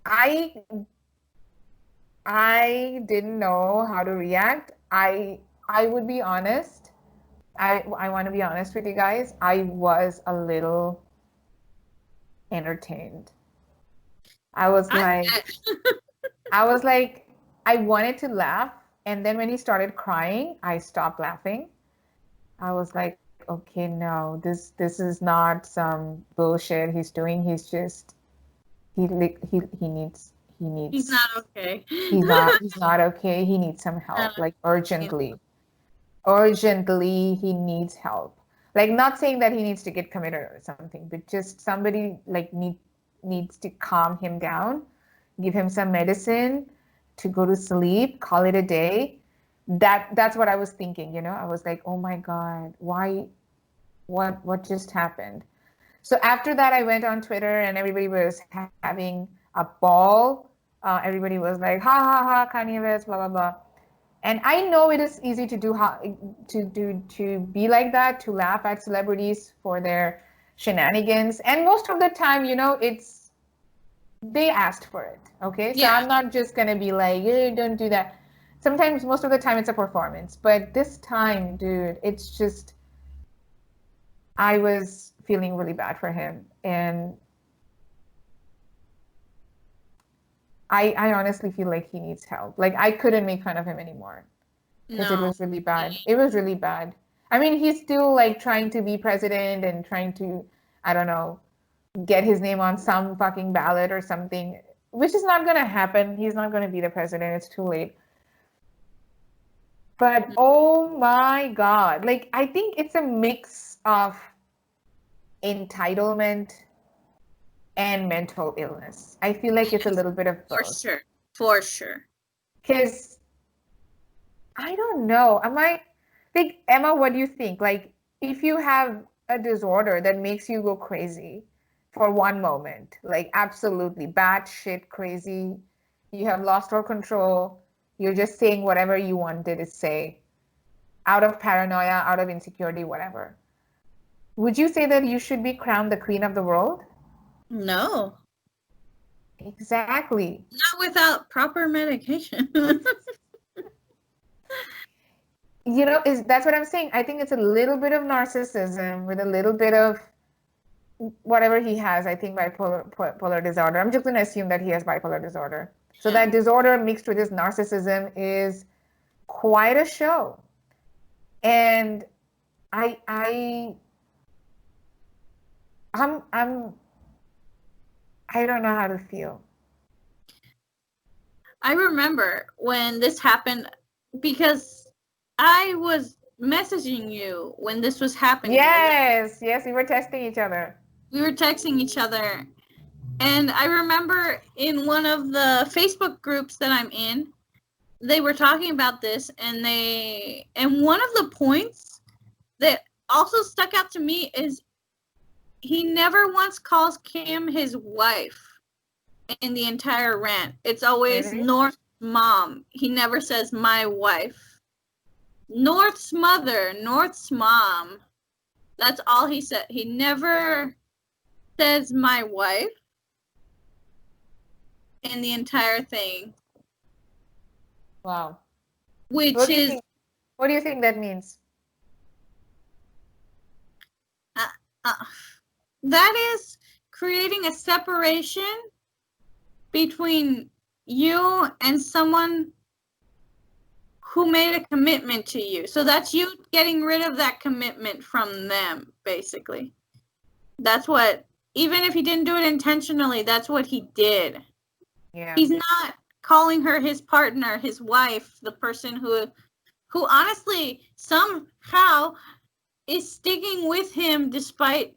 I I didn't know how to react. I would be honest. I want to be honest with you guys. I was a little entertained. I was I like I was like I wanted to laugh, and then when he started crying, I stopped laughing. I was like, okay, no, this is not some bullshit he's doing. He he's needs not okay. he's not okay. He needs some help, like You urgently. Urgently, he needs help. Like not saying that he needs to get committed or something, but just somebody like needs to calm him down, give him some medicine to go to sleep, call it a day. That's what I was thinking, you know. I was like, "Oh my God, why what just happened?" So after that, I went on Twitter and everybody was having a ball. Everybody was like, "Ha ha ha, Kanye West, blah blah blah." And I know it is easy to to be like that, to laugh at celebrities for their shenanigans. And most of the time, you know, it's they asked for it. Okay, so yeah, I'm not just gonna be like, don't do that. Sometimes, most of the time, it's a performance. But this time, dude, it's just I was feeling really bad for him, and I honestly feel like he needs help. Like I couldn't make fun of him anymore because it no. was really bad. It was really bad. I mean, he's still like trying to be president and trying to, I don't know, get his name on some fucking ballot or something, which is not going to happen. He's not going to be the president. It's too late. But oh my God, like I think it's a mix of entitlement and mental illness. I feel like it's a little bit of For both. sure. For sure. Because I don't know. Am I like Emma, what do you think? Like if you have a disorder that makes you go crazy for one moment, like absolutely batshit crazy, you have lost all control, you're just saying whatever you wanted to say out of paranoia, out of insecurity, whatever. Would you say that you should be crowned the queen of the world? No. Exactly. Not without proper medication. You know, that's what I'm saying. I think it's a little bit of narcissism with a little bit of whatever he has. I think bipolar disorder. I'm just going to assume that he has bipolar disorder. So that disorder mixed with his narcissism is quite a show. And I don't know how to feel. I remember when this happened because I was messaging you when this was happening. Yes, we were testing each other. We were texting each other. And I remember in one of the Facebook groups that I'm in, they were talking about this, and one of the points that also stuck out to me is he never once calls Kim his wife in the entire rant. It's always Really? North's mom. He never says my wife. North's mother, North's mom. That's all he said. He never says my wife in the entire thing. Wow. Which what is... What do you think that means? That is creating a separation between you and someone who made a commitment to you. So that's you getting rid of that commitment from them, basically. That's what, even if he didn't do it intentionally, that's what he did. Yeah. He's not calling her his partner, his wife, the person who honestly somehow is sticking with him despite...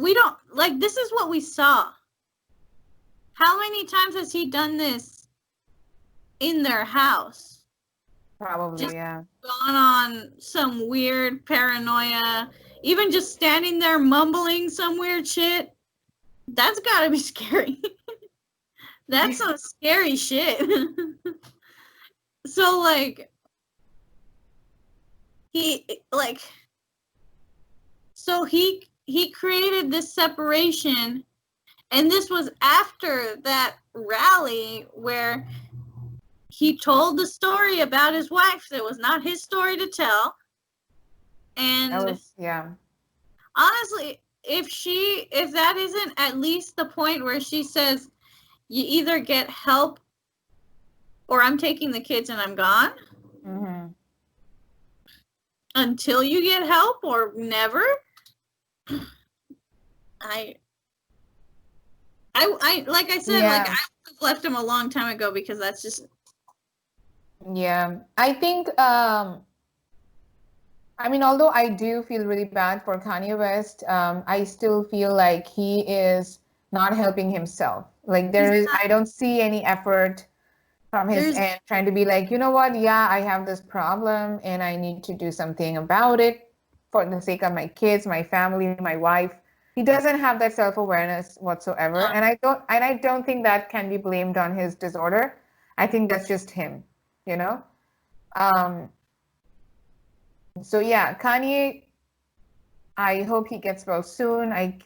We don't, like, this is what we saw. How many times has he done this in their house? Probably, just yeah. Gone on some weird paranoia, even just standing there mumbling some weird shit. That's gotta be scary. That's some scary shit. So, like, he created this separation, and this was after that rally where he told the story about his wife that was not his story to tell. And yeah. Honestly, if that isn't at least the point where she says, you either get help or I'm taking the kids and I'm gone. Mm-hmm. Until you get help or never. I like I said, like I would have left him a long time ago because that's just... Yeah. I think I mean, although I do feel really bad for Kanye West, I still feel like he is not helping himself. Like I don't see any effort from his end trying to be like, you know what? Yeah, I have this problem and I need to do something about it for the sake of my kids, my family, my wife. He doesn't have that self-awareness whatsoever. And I don't think that can be blamed on his disorder. I think that's just him, you know? So yeah, Kanye, I hope he gets well soon. I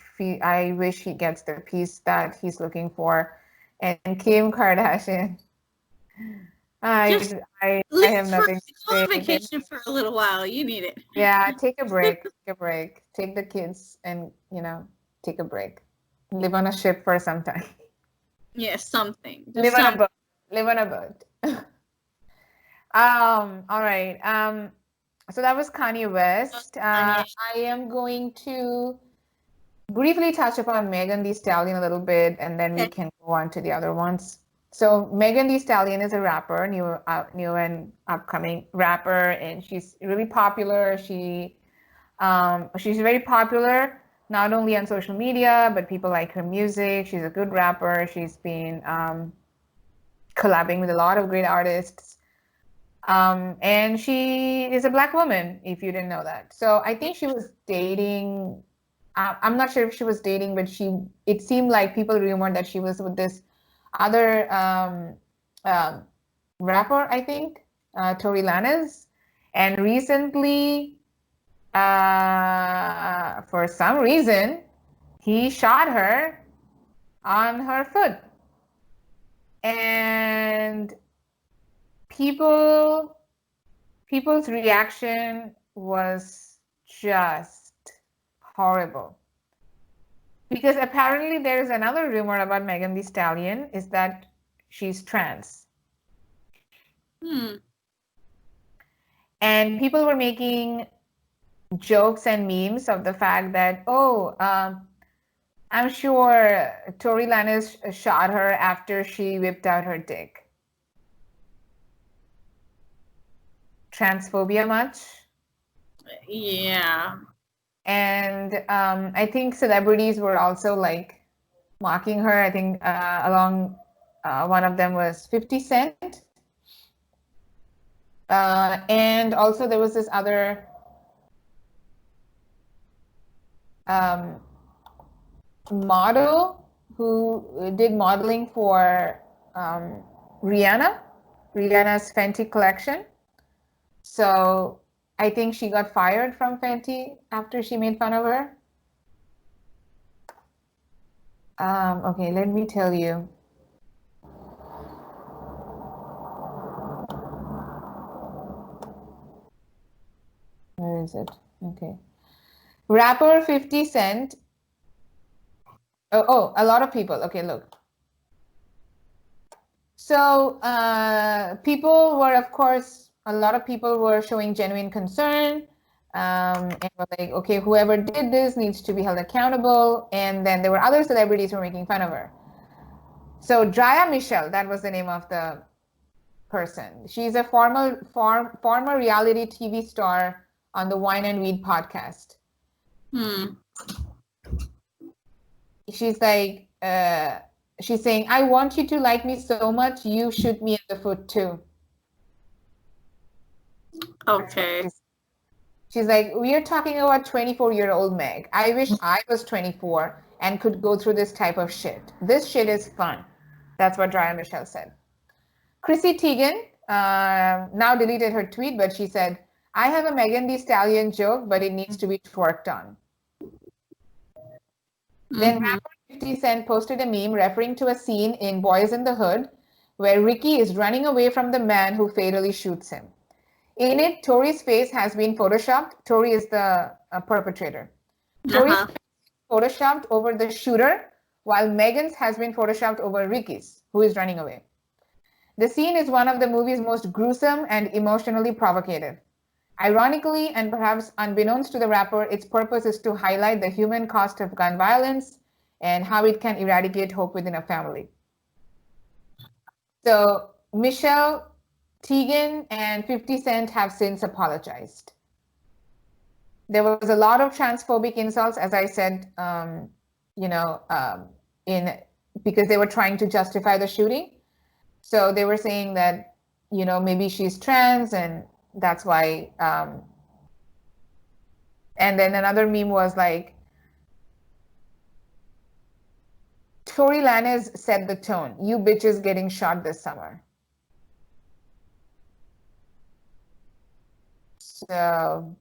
wish he gets the peace that he's looking for. And Kim Kardashian, I have nothing to Go say. on vacation for a little while. You need it. Yeah, take a break. Take the kids and, take a break. Live on a ship for some time. Yeah, something. Live on a boat. Live on a boat. All right. So that was Kanye West. Kanye. I am going to briefly touch upon Megan Thee Stallion a little bit, and then we Okay. can go on to the other ones. So Megan Thee Stallion is a rapper, new and upcoming rapper, and she's really popular. She's very popular not only on social media, but people like her music. She's a good rapper. She's been collabing with a lot of great artists. And she is a black woman, if you didn't know that. So I think she was dating. I'm not sure if she was dating, but it seemed like people rumored that she was with this other um, rapper, I think, Tory Lanez. And recently, for some reason, he shot her on her foot. And people's reaction was just horrible. Because apparently there is another rumor about Megan Thee Stallion is that she's trans. And people were making jokes and memes of the fact that, I'm sure Tory Lanez shot her after she whipped out her dick. Transphobia much? Yeah. And I think celebrities were also like mocking her. I think along one of them was 50 Cent. And also there was this other model who did modeling for Rihanna's Fenty collection. So I think she got fired from Fenty after she made fun of her. Okay, let me tell you. Where is it? Okay. Rapper 50 Cent. Oh, a lot of people. Okay, look. So people were, of course, a lot of people were showing genuine concern and were like, okay, whoever did this needs to be held accountable. And then there were other celebrities who were making fun of her. So Draya Michelle, that was the name of the person. She's a former reality TV star on the Wine and Weed podcast. She's like, she's saying, I want you to like me so much, you shoot me in the foot too. Okay. She's like, we are talking about 24-year-old Meg. I wish I was 24 and could go through this type of shit. This shit is fun. That's what Draya Michelle said. Chrissy Teigen now deleted her tweet, but she said, I have a Megan Thee Stallion joke, but it needs to be twerked on. Then rapper 50 Cent posted a meme referring to a scene in Boys in the Hood where Ricky is running away from the man who fatally shoots him. In it, Tori's face has been photoshopped. Tori is the perpetrator. Tori's face is photoshopped over the shooter, while Megan's has been photoshopped over Ricky's, who is running away. The scene is one of the movie's most gruesome and emotionally provocative. Ironically, and perhaps unbeknownst to the rapper, its purpose is to highlight the human cost of gun violence and how it can eradicate hope within a family. So Michelle, Teigen, and 50 Cent have since apologized. There was a lot of transphobic insults, as I said, because they were trying to justify the shooting. So they were saying that, maybe she's trans and that's why. And then another meme was like, Tory Lanez set the tone. You bitches getting shot this summer. So,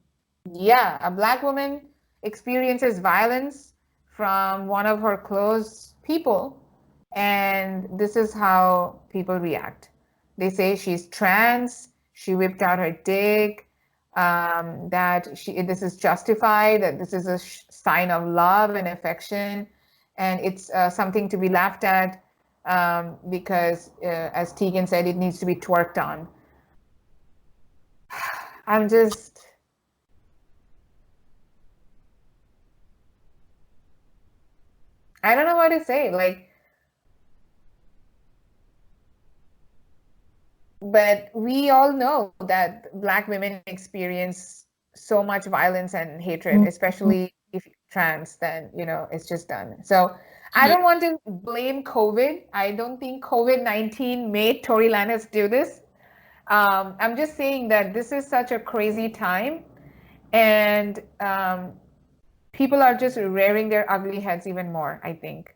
yeah, a black woman experiences violence from one of her close people, and this is how people react. They say she's trans, she whipped out her dick, that this is justified, that this is a sign of love and affection, and it's something to be laughed at because, as Teigen said, it needs to be twerked on. I'm just I don't know what to say. Like, but we all know that Black women experience so much violence and hatred, especially if you're trans, then, it's just done. So I Mhm. don't want to blame COVID. I don't think COVID-19 made Tory Lanez do this. I'm just saying that this is such a crazy time, and people are just rearing their ugly heads even more, I think.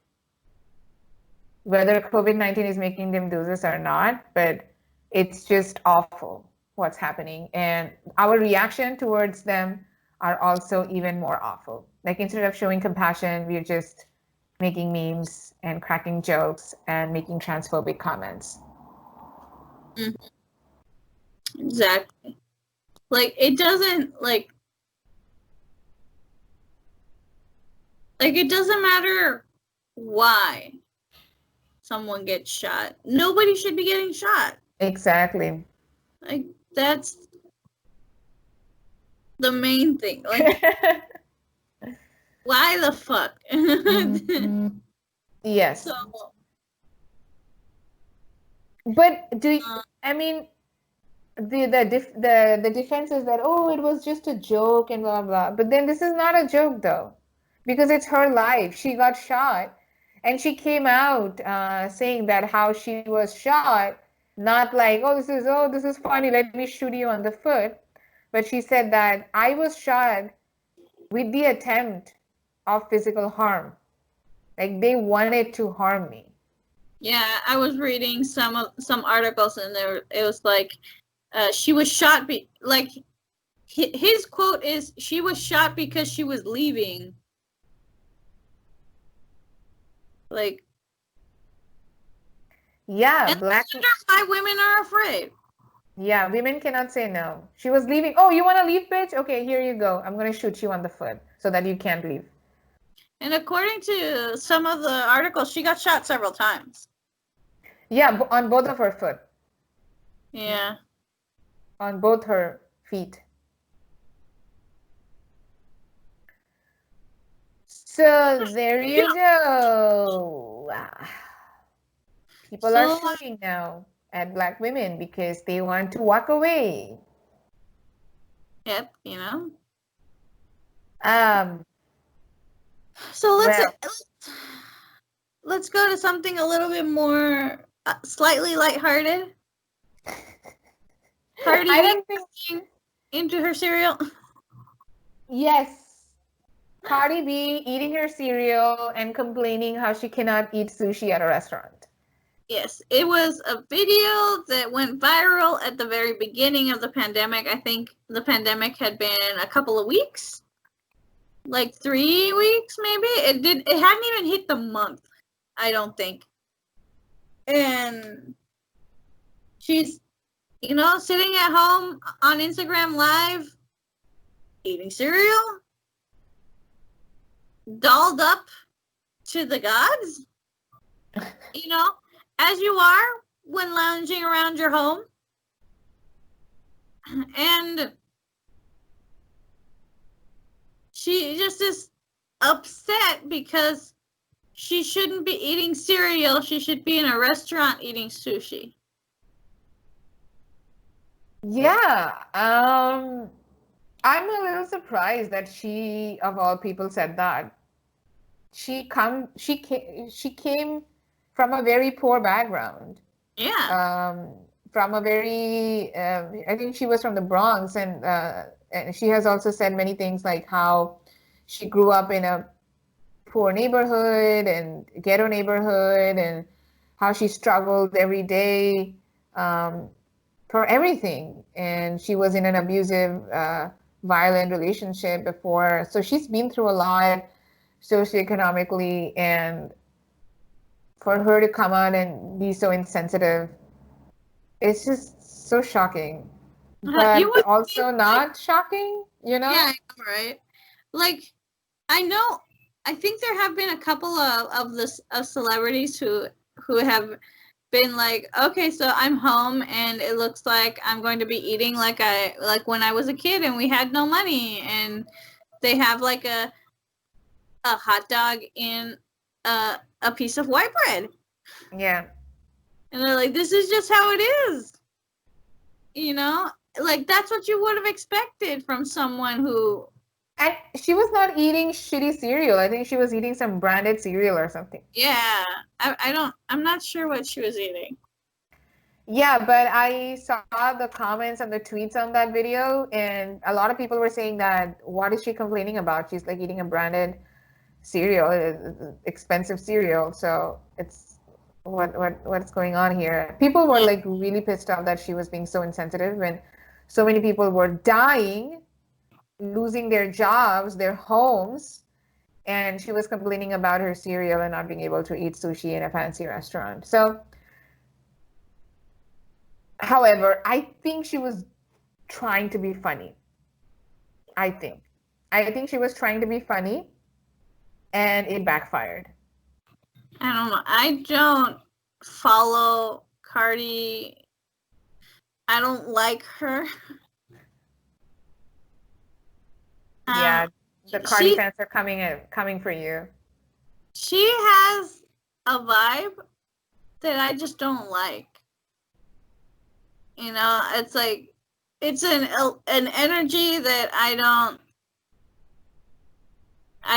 Whether COVID-19 is making them do this or not, but it's just awful what's happening. And our reaction towards them are also even more awful. Like, instead of showing compassion, we're just making memes and cracking jokes and making transphobic comments. Mhm. Exactly. Like, it doesn't, it doesn't matter why someone gets shot. Nobody should be getting shot. Exactly. Like, that's the main thing. Like, why the fuck? Mhm. Yes. So, But uh, I mean, the defense is that, oh, it was just a joke and blah blah. But then this is not a joke though, because it's her life. She got shot, and she came out saying that how she was shot, not like, oh, this is funny, let me shoot you on the foot, but she said that I was shot with the attempt of physical harm, like they wanted to harm me. yeah, I was reading some articles, and it was like, she was shot. His quote is, "She was shot because she was leaving." Like, Yeah, and black. I wonder why women are afraid. Yeah, women cannot say no. She was leaving. Oh, you want to leave, bitch? Okay, here you go. I'm going to shoot you on the foot so that you can't leave. And according to some of the articles, she got shot several times. Yeah, on both of her foot, Yeah. on both her feet. So there you go. People are So, shooting now at black women because they want to walk away. yep, you know. Um, So well, let's go to something a little bit more, slightly lighthearted. Cardi I B don't think, into her cereal. yes, Cardi B eating her cereal and complaining how she cannot eat sushi at a restaurant. Yes, it was a video that went viral at the very beginning of the pandemic. I think the pandemic had been a couple of weeks, like 3 weeks maybe. It hadn't even hit the month, I don't think. And she's, sitting at home on Instagram Live, eating cereal, dolled up to the gods, you know, as you are when lounging around your home. And she just is upset because she shouldn't be eating cereal. She should be in a restaurant eating sushi. Yeah, I'm a little surprised that she, of all people, said that. She came from a very poor background. Yeah. Um, from a very, I think she was from the Bronx, and she has also said many things like how she grew up in a poor neighborhood and ghetto neighborhood, and how she struggled every day um, for everything. And she was in an abusive, violent relationship before. So she's been through a lot socioeconomically, and for her to come out and be so insensitive, it's just so shocking, You but would think, also like, not shocking, you yeah, know? I know, right? Like, I know, I think there have been a couple of celebrities who have been like, okay, so I'm home and it looks like I'm going to be eating like when I was a kid and we had no money, and they have like a hot dog in a piece of white bread. Yeah. And they're like, this is just how it is. You know? Like, that's what you would have expected from someone who... And she was not eating shitty cereal. I think she was eating some branded cereal or something. Yeah. I'm not sure what she was eating. Yeah, but I saw the comments and the tweets on that video, and a lot of people were saying that what is she complaining about? She's like eating a branded cereal, expensive cereal. So it's what's going on here? People were like really pissed off that she was being so insensitive when so many people were dying, losing their jobs, their homes, and she was complaining about her cereal and not being able to eat sushi in a fancy restaurant. So, however, I think she was trying to be funny. I think. I think she was trying to be funny and it backfired. I don't know. I don't follow Cardi. I don't like her. Yeah, the Cardi she fans are coming for you. she has a vibe that I just don't like. You know, it's like it's an energy that I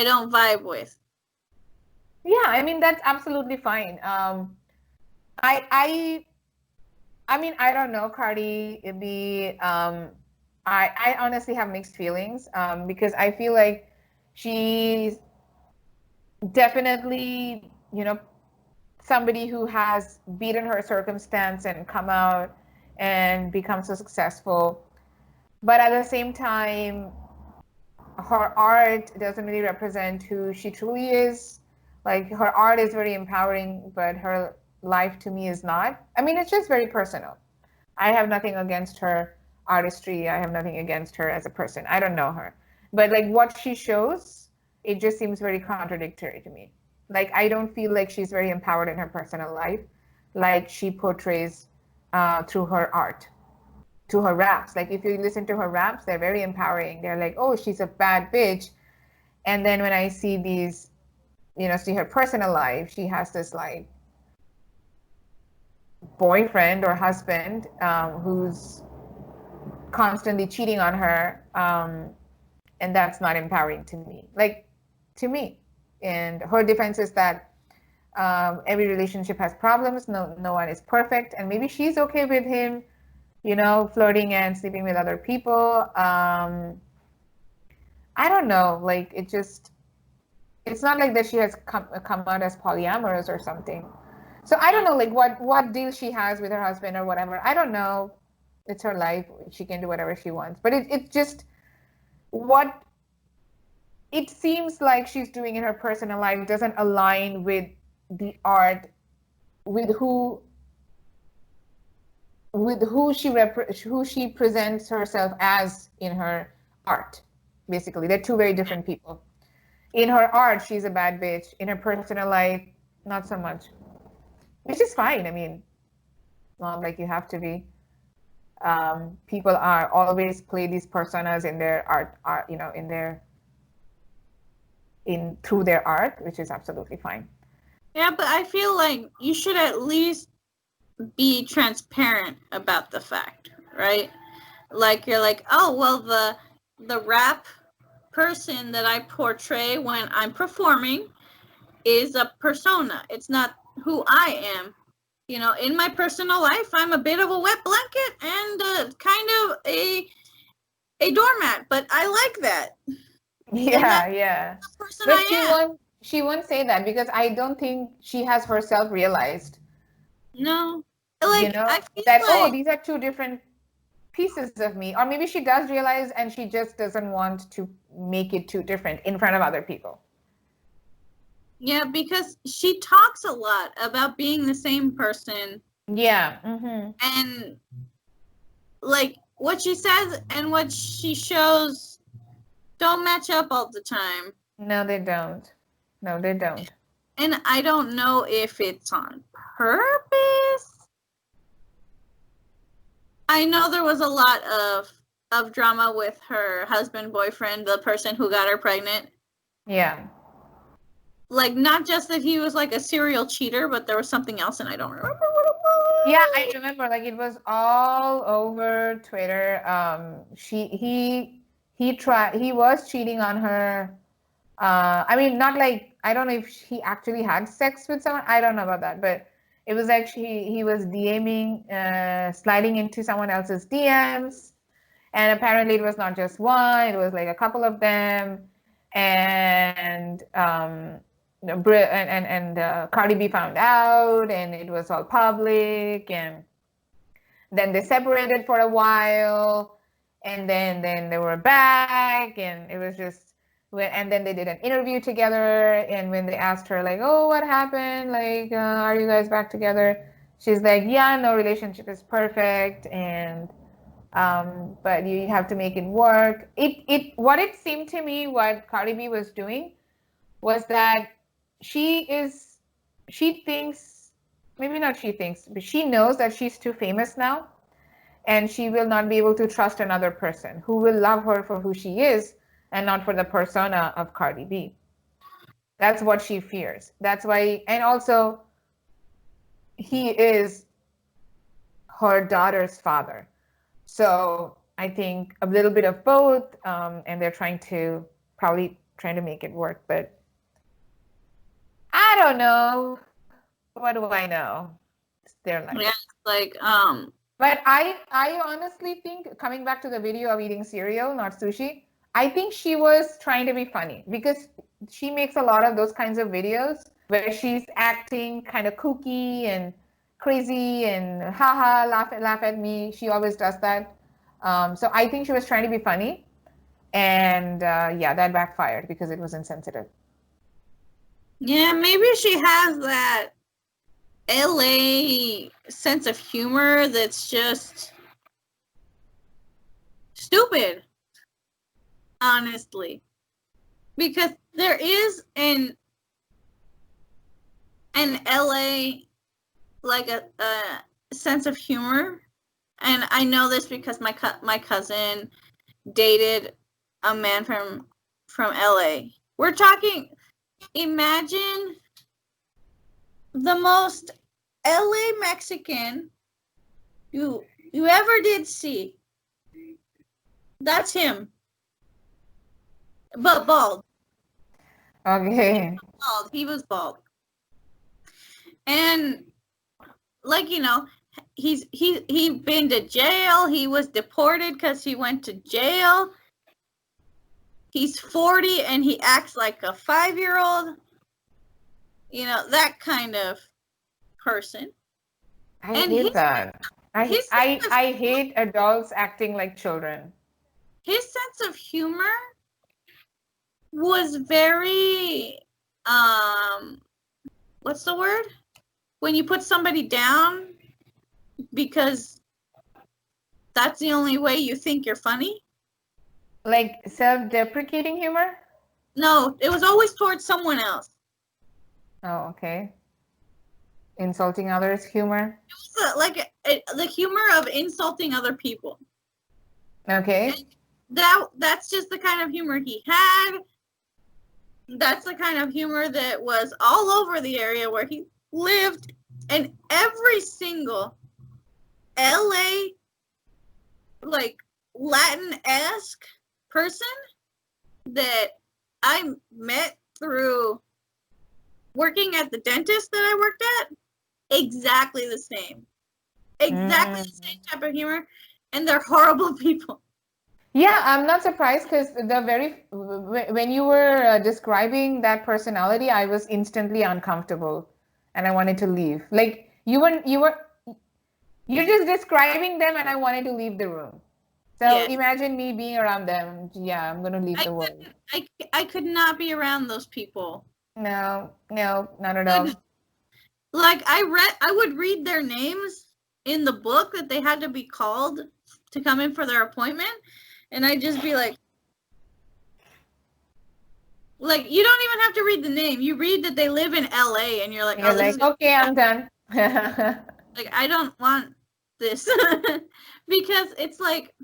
don't vibe with. Yeah, I mean that's absolutely fine. I mean I don't know Cardi B. I honestly have mixed feelings because I feel like she's definitely somebody who has beaten her circumstance and come out and become so successful, but at the same time her art doesn't really represent who she truly is. Like her art is very empowering, but her life to me is not. I mean, it's just very personal. I have nothing against her artistry. I have nothing against her as a person. I don't know her. But like what she shows, it just seems very contradictory to me. Like I don't feel like she's very empowered in her personal life, like she portrays through her art, to her raps. Like if you listen to her raps, they're very empowering. They're like, oh, she's a bad bitch. And then when I see these, see her personal life, she has this like boyfriend or husband who's constantly cheating on her, and that's not empowering to me. Like to me, and her defense is that every relationship has problems. No one is perfect, and maybe she's okay with him, flirting and sleeping with other people. I don't know. Like it's not like that she has come out as polyamorous or something. So I don't know, like what deal she has with her husband or whatever. I don't know. It's her life. She can do whatever she wants. But it's just what it seems like she's doing in her personal life doesn't align with the art, with who she presents herself as in her art. Basically, they're two very different people. In her art, she's a bad bitch. In her personal life, not so much. Which is fine. I mean, not like you have to be. People are always play these personas in their art, through their art, which is absolutely fine. Yeah, but I feel like you should at least be transparent about the fact, right? Like you're like, oh well, the rap person that I portray when I'm performing is a persona. It's not who I am. In my personal life, I'm a bit of a wet blanket and kind of a doormat, but I like that. Yeah. The person But I am. she won't say that because I don't think she has herself realized, No, like I feel that, oh, like these are two different pieces of me. Or maybe she does realize and she just doesn't want to make it too different in front of other people. yeah, because she talks a lot about being the same person. Yeah. Mm-hmm. And like what she says and what she shows don't match up all the time. No, they don't. No, they don't. And I don't know if it's on purpose. I know there was a lot of drama with her husband, boyfriend, the person who got her pregnant. Yeah. Like, not just that he was like a serial cheater, but there was something else, and I don't remember what it was. Yeah, I remember. Like it was all over Twitter. He was cheating on her. I mean, not like, I don't know if he actually had sex with someone. I don't know about that, but it was actually he was DMing, sliding into someone else's DMs, and apparently it was not just one; it was like a couple of them, and Cardi B found out, and it was all public, and then they separated for a while, and then they were back, and it was just and then they did an interview together, and when they asked her like, oh, what happened, like, are you guys back together, she's like, yeah, no relationship is perfect, and but you have to make it work. What it seemed to me, what Cardi B was doing was that she thinks, maybe not she thinks, but she knows that she's too famous now, and she will not be able to trust another person who will love her for who she is and not for the persona of Cardi B. That's what she fears. That's why, and also he is her daughter's father. So I think a little bit of both, and they're probably trying to make it work, but I don't know. What do I know? It's their life. Yeah, like, But I honestly think, coming back to the video of eating cereal, not sushi, I think she was trying to be funny, because she makes a lot of those kinds of videos where she's acting kind of kooky and crazy and haha, laugh at me. She always does that. So I think she was trying to be funny, and yeah, that backfired because it was insensitive. yeah, maybe she has that LA sense of humor that's just stupid, honestly. Because there is an LA, like a sense of humor, and I know this because my cousin dated a man from LA. We're talking, imagine the most LA Mexican you ever did see. That's him. But bald. Okay. Bald. He was bald. And like, you know, he been to jail. He was deported because he went to jail. He's 40 and he acts like a 5-year-old. You know, that kind of person. I And hate that. I hate adults acting like children. His sense of humor was very, what's the word? When you put somebody down because that's the only way you think you're funny. Like self-deprecating humor? No, it was always towards someone else. Oh, okay. Insulting others humor? It was the humor of insulting other people. Okay. That's just the kind of humor he had. That's the kind of humor that was all over the area where he lived, and every single LA, like, Latin-esque person that I met through working at the dentist that I worked at, exactly the same. Exactly the same type of humor, and they're horrible people. Yeah, I'm not surprised, because when you were describing that personality, I was instantly uncomfortable and I wanted to leave. Like you're just describing them and I wanted to leave the room. So Yes. imagine me being around them. Yeah, I'm gonna leave the world. I could not be around those people. No, not at all. Like, I would read their names in the book that they had to be called to come in for their appointment, and I'd just be like, you don't even have to read the name. You read that they live in LA, and you're like, You're like, okay, I'm done. Like, I don't want this. Because it's like,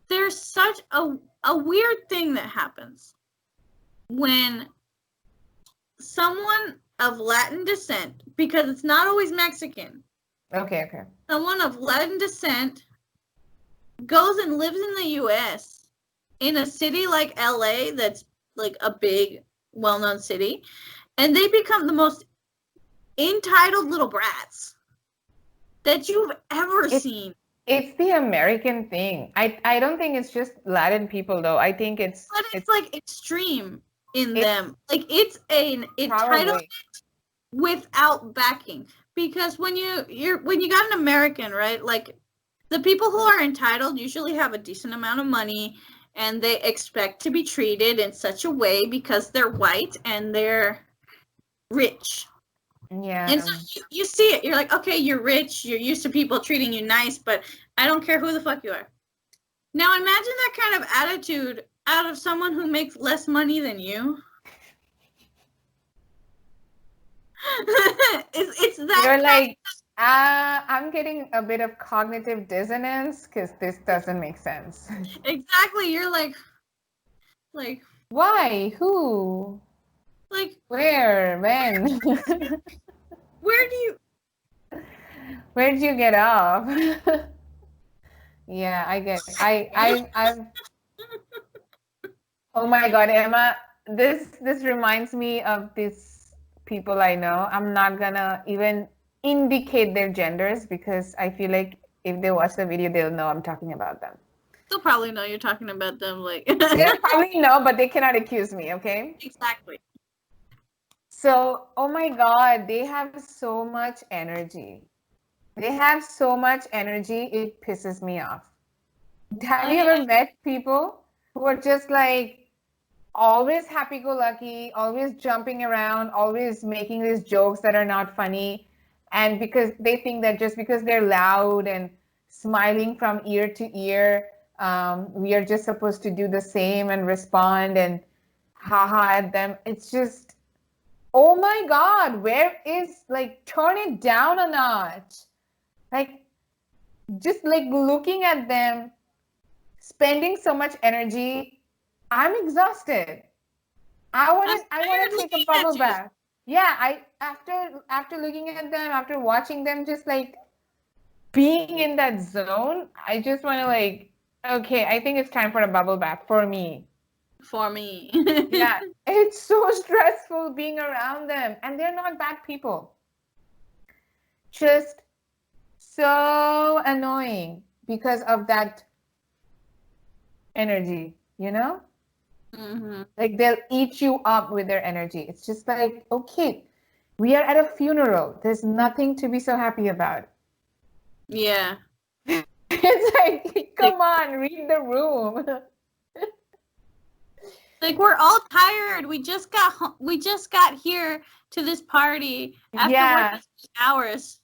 there's such a weird thing that happens when someone of Latin descent, because it's not always Mexican. Okay, okay. Someone of Latin descent goes and lives in the US in a city like LA that's like a big, well-known city, and they become the most entitled little brats that you've ever seen. It's the American thing. I don't think it's just Latin people though. I think it's like extreme in them. Like it's an entitlement without backing. Because when you got an American, right? Like the people who are entitled usually have a decent amount of money and they expect to be treated in such a way because they're white and they're rich. Yeah. And so you see it. You're like, okay, you're rich. You're used to people treating you nice, but I don't care who the fuck you are. Now imagine that kind of attitude out of someone who makes less money than you. it's that. You're like, I'm getting a bit of cognitive dissonance because this doesn't make sense. Exactly. You're like, why? Who? Like where? When? Where did you get off? Yeah, I get it. I've Oh my God, Emma, this reminds me of these people I know. I'm not gonna even indicate their genders because I feel like if they watch the video, they'll know I'm talking about them. They'll probably know you're talking about them. Like they'll probably know, but they cannot accuse me, okay? Exactly. So, oh my God, they have so much energy. They have so much energy, it pisses me off. Have you ever met people who are just like always happy-go-lucky, always jumping around, always making these jokes that are not funny, and because they think that just because they're loud and smiling from ear to ear, we are just supposed to do the same and respond and haha at them. It's just, oh my God, where is, like, turn it down a notch. Like, just like looking at them, spending so much energy, I'm exhausted. I want to take a bubble bath. Yeah, after looking at them, after watching them just like being in that zone, I just want to like, okay, I think it's time for a bubble bath for me. Yeah, it's so stressful being around them, and they're not bad people. Just so annoying because of that energy, you know? Like they'll eat you up with their energy. It's just like, okay, we are at a funeral. There's nothing to be so happy about. Yeah. It's like, come on, read the room. Like we're all tired. We just got here to this party after working hours.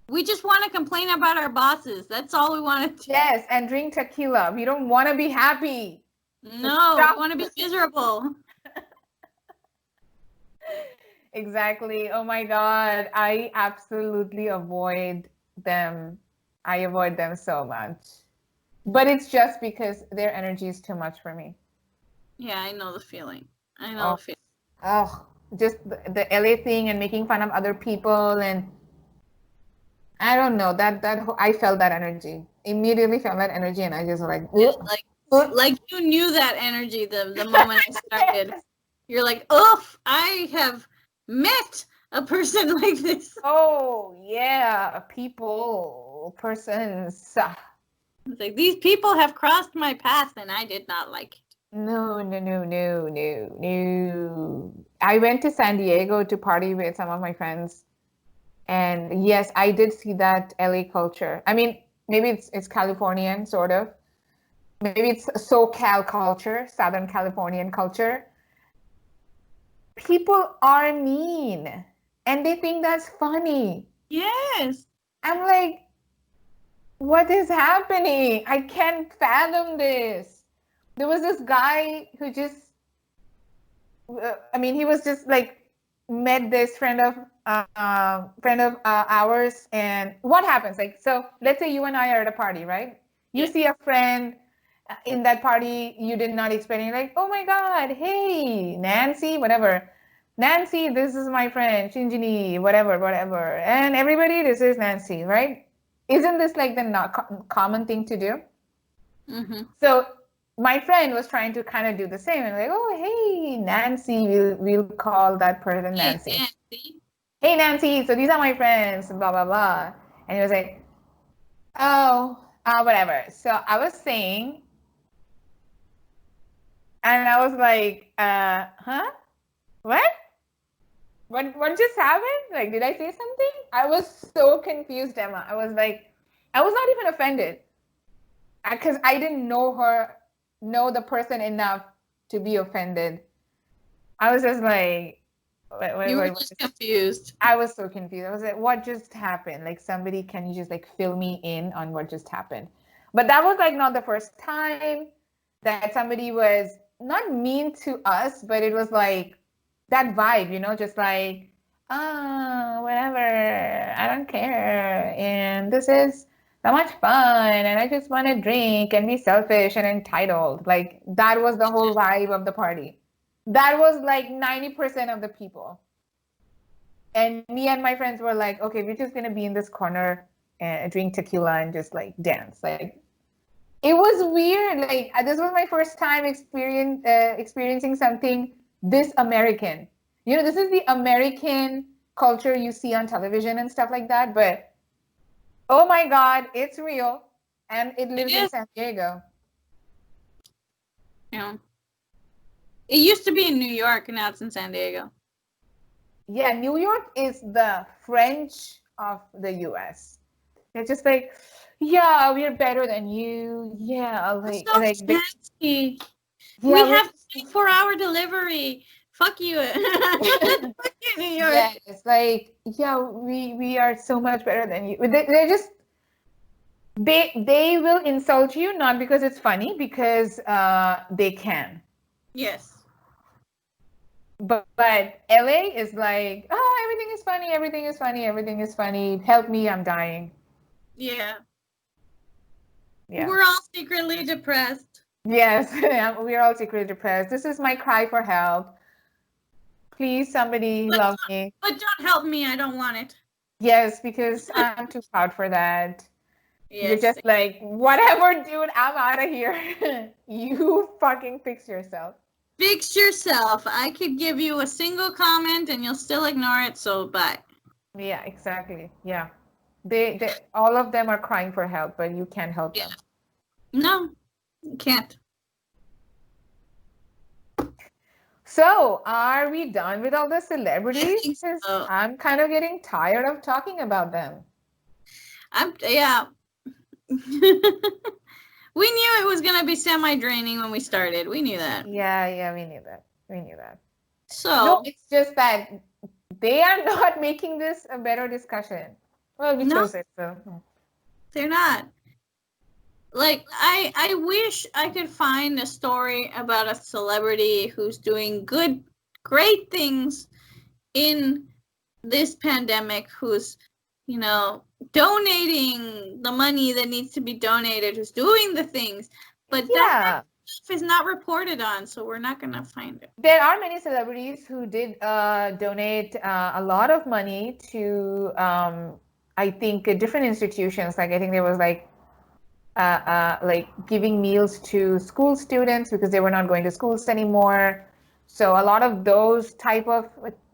We just want to complain about our bosses. That's all we want to do. Yes, and drink tequila. We don't want to be happy. No, we want to be miserable. Exactly. Oh my God. I absolutely avoid them. I avoid them so much. But it's just because their energy is too much for me. Yeah, I know the feeling. The feeling. Oh, just the LA thing and making fun of other people, and I don't know, that I felt that energy. Immediately felt that energy, and I just like you knew that energy the moment I started. Yes. You're like, oh, I have met a person like this. Oh yeah, persons. It's like these people have crossed my path, and I did not like it. No. I went to San Diego to party with some of my friends. And yes, I did see that LA culture. I mean, maybe it's Californian, sort of. Maybe it's SoCal culture, Southern Californian culture. People are mean. And they think that's funny. Yes. I'm like, what is happening? I can't fathom this. There was this guy who just, he was just like, met this friend of ours, and what happens? Like, so let's say you and I are at a party, right? You see a friend in that party you did not expect, and you're like, oh my God, hey, Nancy, whatever. Nancy, this is my friend, Shinjini, whatever, whatever. And everybody, this is Nancy, right? Isn't this like the not common thing to do? Mm-hmm. So my friend was trying to kind of do the same and like, oh, hey, Nancy, we'll call that person Hey, Nancy. Nancy. Hey, Nancy, so these are my friends, blah, blah, blah. And he was like, oh, whatever. So I was saying, and I was like, huh? What? What just happened? Like, did I say something? I was so confused, Emma. I was like, I was not even offended because I didn't know the person enough to be offended. I was just like, You were just confused. I was so confused. I was like, what just happened? Like, somebody, can you just like fill me in on what just happened? But that was like not the first time that somebody was not mean to us, but it was like that vibe, just like, oh, whatever, I don't care. And this is so much fun. And I just want to drink and be selfish and entitled. Like, that was the whole vibe of the party. That was like 90% of the people. And me and my friends were like, okay, we're just gonna be in this corner and drink tequila and just like dance. Like, it was weird. Like, this was my first time experiencing something this American. This is the American culture you see on television and stuff like that. But oh my God, it's real, and it lives in San Diego. Yeah. It used to be in New York, and now it's in San Diego. Yeah, New York is the French of the US. It's just like, yeah, we're better than you. Yeah, like So like fancy. yeah, We have 24-hour delivery. Fuck you. Fuck you, New York. yeah, it's like, yeah, we are so much better than you. They're just they will insult you not because it's funny, because they can. Yes. But LA is like, oh, everything is funny, everything is funny, everything is funny. Help me, I'm dying. Yeah. Yeah. We're all secretly depressed. Yes, we're all secretly depressed. This is my cry for help. Please, somebody love me. But don't help me. I don't want it. Yes, because I'm too proud for that. Yes. You're just like, whatever, dude, I'm out of here. You fucking fix yourself. Fix yourself. I could give you a single comment and you'll still ignore it, so bye. Yeah, exactly. Yeah. They all of them are crying for help, but you can't help them. No, you can't. So, are we done with all the celebrities? Because so. I'm kind of getting tired of talking about them. Yeah. We knew it was going to be semi-draining when we started. We knew that. Yeah, we knew that. We knew that. So. No, it's just that they are not making this a better discussion. Well, we chose it, so. They're not. Like, I wish I could find a story about a celebrity who's doing great things in this pandemic, who's, donating the money that needs to be donated, who's doing the things. But that stuff is not reported on, so we're not going to find it. There are many celebrities who did donate a lot of money to, I think, different institutions. Like, I think there was like giving meals to school students because they were not going to schools anymore. So a lot of those type of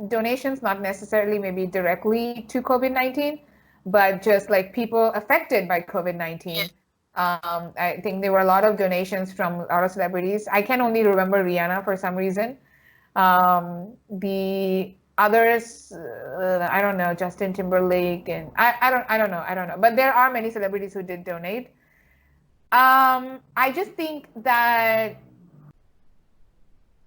donations, not necessarily maybe directly to COVID-19, but just like people affected by COVID-19. I think there were a lot of donations from a lot of celebrities. I can only remember Rihanna for some reason. The others, I don't know, Justin Timberlake, and I don't know. But there are many celebrities who did donate. I just think that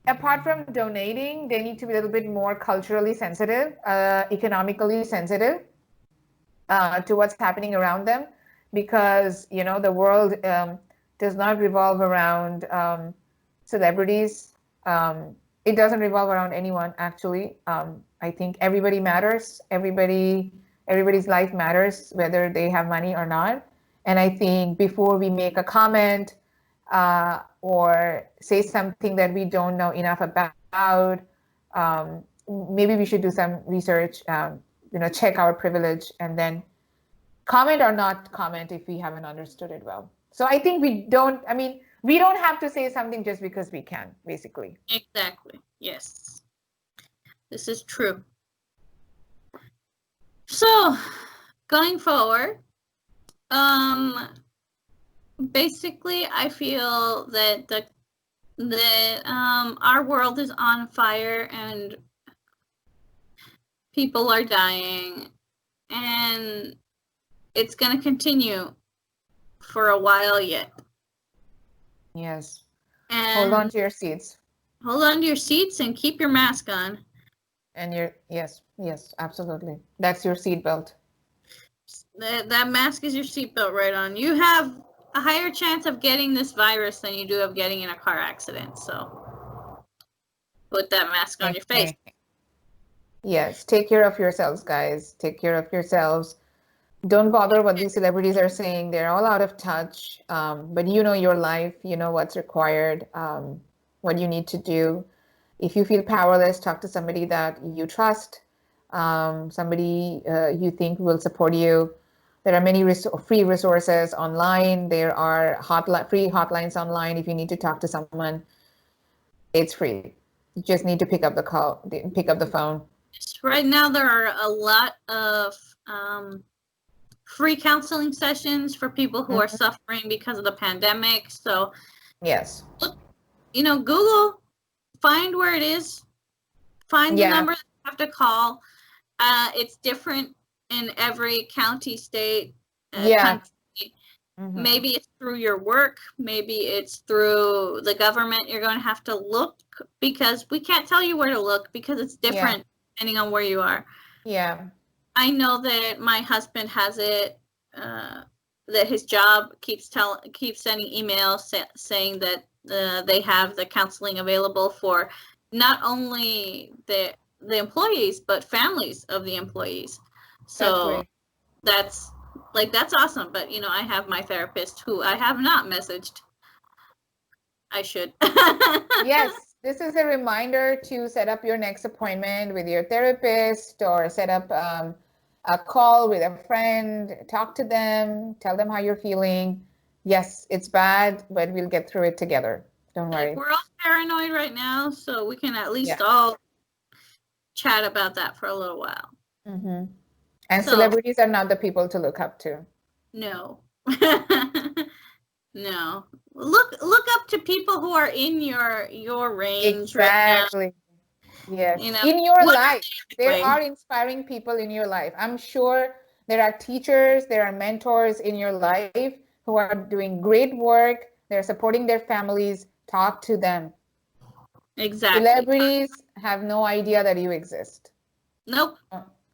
apart from donating, they need to be a little bit more culturally sensitive, economically sensitive to what's happening around them, because the world does not revolve around celebrities. It doesn't revolve around anyone, actually. I think everybody matters. Everybody's life matters, whether they have money or not. And I think before we make a comment or say something that we don't know enough about, maybe we should do some research, check our privilege, and then comment or not comment if we haven't understood it well. So I think we don't have to say something just because we can, basically. Exactly. Yes. This is true. So, going forward, basically, I feel that our world is on fire and people are dying, and it's going to continue for a while yet. Yes. And hold on to your seats. Hold on to your seats and keep your mask on. And yes, absolutely. That's your seatbelt. That mask is your seatbelt right on. You have a higher chance of getting this virus than you do of getting in a car accident. So put that mask on your face. Yes, take care of yourselves, guys. Take care of yourselves. Don't bother what these celebrities are saying. They're all out of touch. But you know your life. You know what's required, what you need to do. If you feel powerless, talk to somebody that you trust, somebody you think will support you. There are many free resources online. There are free hotlines online if you need to talk to someone. It's free. You just need to pick up the phone. Right now, there are a lot of free counseling sessions for people who are suffering because of the pandemic. So, yes, look, Google, find where it is, find the number that you have to call. It's different in every county, state, country. Maybe it's through your work. Maybe it's through the government. You're going to have to look because we can't tell you where to look because it's different depending on where you are. Yeah. I know that my husband has it, that his job keeps sending emails saying that they have the counseling available for not only the employees, but families of the employees. So that's awesome. But, I have my therapist who I have not messaged. I should. Yes, this is a reminder to set up your next appointment with your therapist or set up a call with a friend, talk to them, tell them how you're feeling. Yes, it's bad, but we'll get through it together. Don't worry. We're all paranoid right now, so we can at least all chat about that for a little while. And celebrities are not the people to look up to. No. No. Look up to people who are in your range. Exactly. Right now. Yes. In your life, there are inspiring people in your life. I'm sure there are teachers, there are mentors in your life who are doing great work. They're supporting their families. Talk to them. Exactly. Celebrities have no idea that you exist. Nope.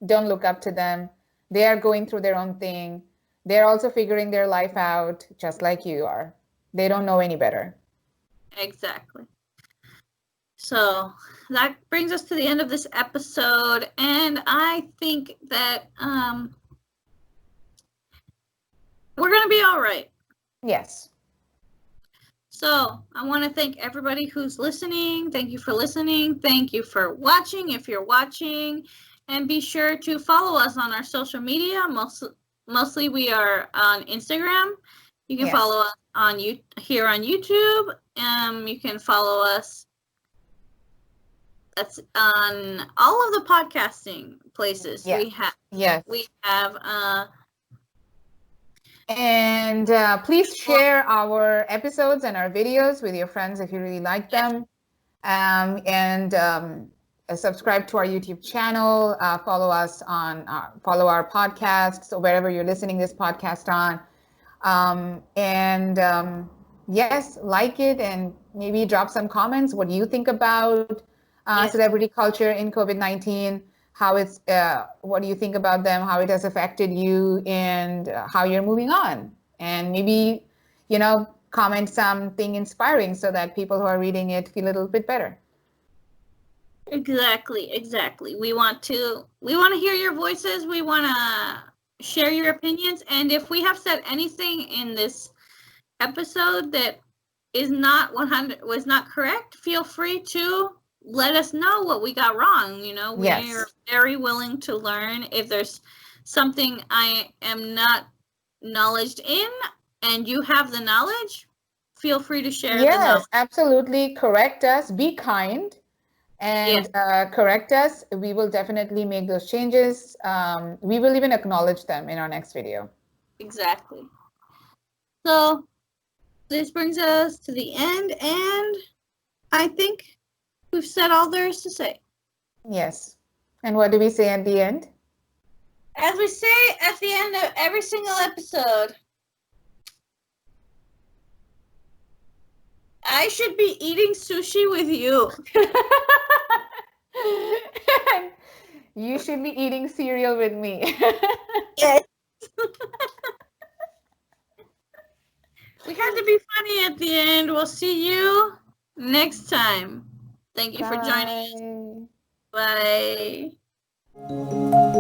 Don't look up to them. They are going through their own thing. They're also figuring their life out just like you are. They don't know any better. Exactly. So that brings us to the end of this episode, and I think that we're going to be all right. Yes. So I want to thank everybody who's listening. Thank you for listening. Thank you for watching if you're watching. And be sure to follow us on our social media. Mostly we are on Instagram. You can follow us here on YouTube. You can follow us. That's on all of the podcasting places. We have. And please share our episodes and our videos with your friends if you really like them. And subscribe to our YouTube channel. Follow us on follow our podcasts, so wherever you're listening this podcast on. Yes, like it and maybe drop some comments. What do you think about celebrity culture in COVID-19? How it's, what do you think about them? How it has affected you and how you're moving on? And maybe, comment something inspiring so that people who are reading it feel a little bit better. Exactly. We want to hear your voices. We want to share your opinions. And if we have said anything in this episode that is not was not correct, feel free to let us know what we got wrong. We're Yes. very willing to learn. If there's something I am not knowledge in and you have the knowledge, feel free to share the knowledge. Yes, absolutely. Correct us. Be kind Yeah, and correct us. We will definitely make those changes. We will even acknowledge them in our next video. exactly. So this brings us to the end, and I think we've said all there is to say. Yes. And what do we say at the end? As we say at the end of every single episode, I should be eating sushi with you. You should be eating cereal with me. Yes. We had to be funny at the end. We'll see you next time. Thank you for joining us. Bye. Bye.